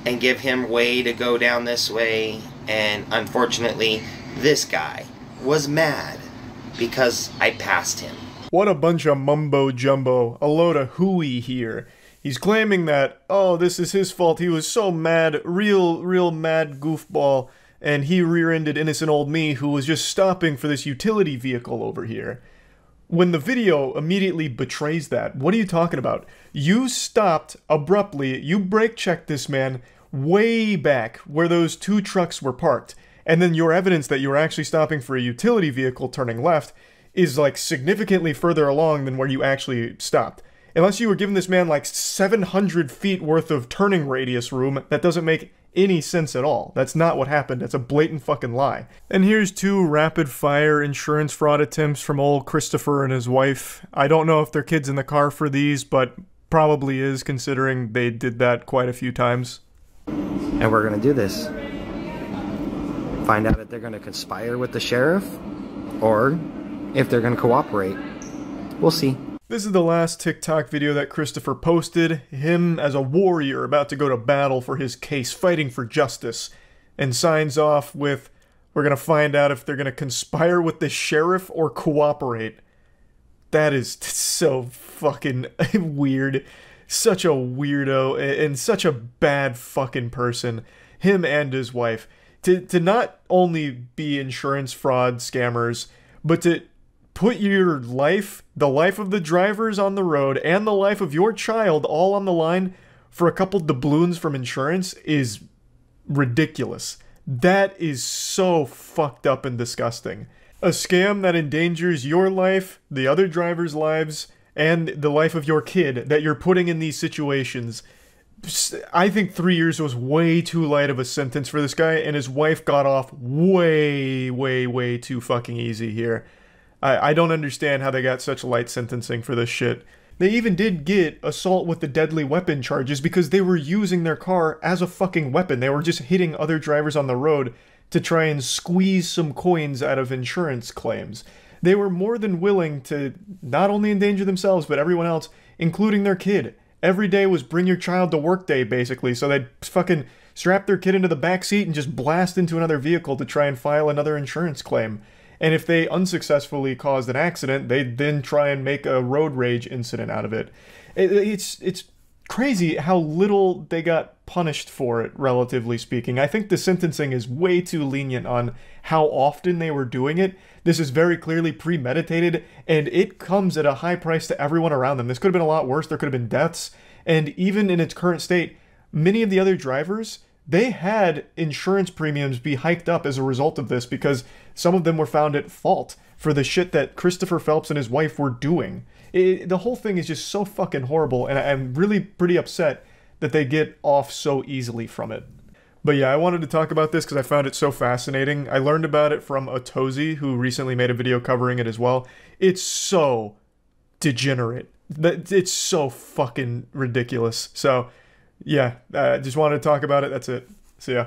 and give him way to go down this way, and unfortunately this guy was mad because I passed him. What a bunch of mumbo jumbo, a load of hooey here. He's claiming that, oh, this is his fault, he was so mad, real mad goofball, and he rear-ended innocent old me who was just stopping for this utility vehicle over here. When the video immediately betrays that, what are you talking about? You stopped abruptly, you brake-checked this man way back where those two trucks were parked, and then your evidence that you were actually stopping for a utility vehicle turning left is like significantly further along than where you actually stopped. Unless you were giving this man like 700 feet worth of turning radius room, that doesn't make any sense at all. That's not what happened. That's a blatant fucking lie. And here's 2 rapid-fire insurance fraud attempts from old Christopher and his wife. I don't know if their kid's in the car for these, but probably is, considering they did that quite a few times. And we're gonna do this. Find out if they're gonna conspire with the sheriff, or if they're gonna cooperate. We'll see. This is the last TikTok video that Christopher posted, him as a warrior about to go to battle for his case, fighting for justice, and signs off with, we're gonna find out if they're gonna conspire with the sheriff or cooperate. That is so fucking weird. Such a weirdo, and such a bad fucking person. Him and his wife. To not only be insurance fraud scammers, but to put your life, the life of the drivers on the road, and the life of your child all on the line for a couple doubloons from insurance is ridiculous. That is so fucked up and disgusting. A scam that endangers your life, the other drivers' lives, and the life of your kid that you're putting in these situations. I think 3 years was way too light of a sentence for this guy, and his wife got off way too fucking easy here. I don't understand how they got such light sentencing for this shit. They even did get assault with a deadly weapon charges because they were using their car as a fucking weapon. They were just hitting other drivers on the road to try and squeeze some coins out of insurance claims. They were more than willing to not only endanger themselves, but everyone else, including their kid. Every day was bring your child to work day, basically, so they'd fucking strap their kid into the back seat and just blast into another vehicle to try and file another insurance claim. And if they unsuccessfully caused an accident, they'd then try and make a road rage incident out of it. It's crazy how little they got punished for it, relatively speaking. I think the sentencing is way too lenient on how often they were doing it. This is very clearly premeditated, and it comes at a high price to everyone around them. This could have been a lot worse. There could have been deaths. And even in its current state, many of the other drivers, they had insurance premiums be hiked up as a result of this because some of them were found at fault for the shit that Christopher Phelps and his wife were doing. The whole thing is just so fucking horrible, and I'm really pretty upset that they get off so easily from it. But yeah, I wanted to talk about this because I found it so fascinating. I learned about it from Otozi, who recently made a video covering it as well. It's so degenerate. It's so fucking ridiculous. So, yeah, just wanted to talk about it. That's it. See ya.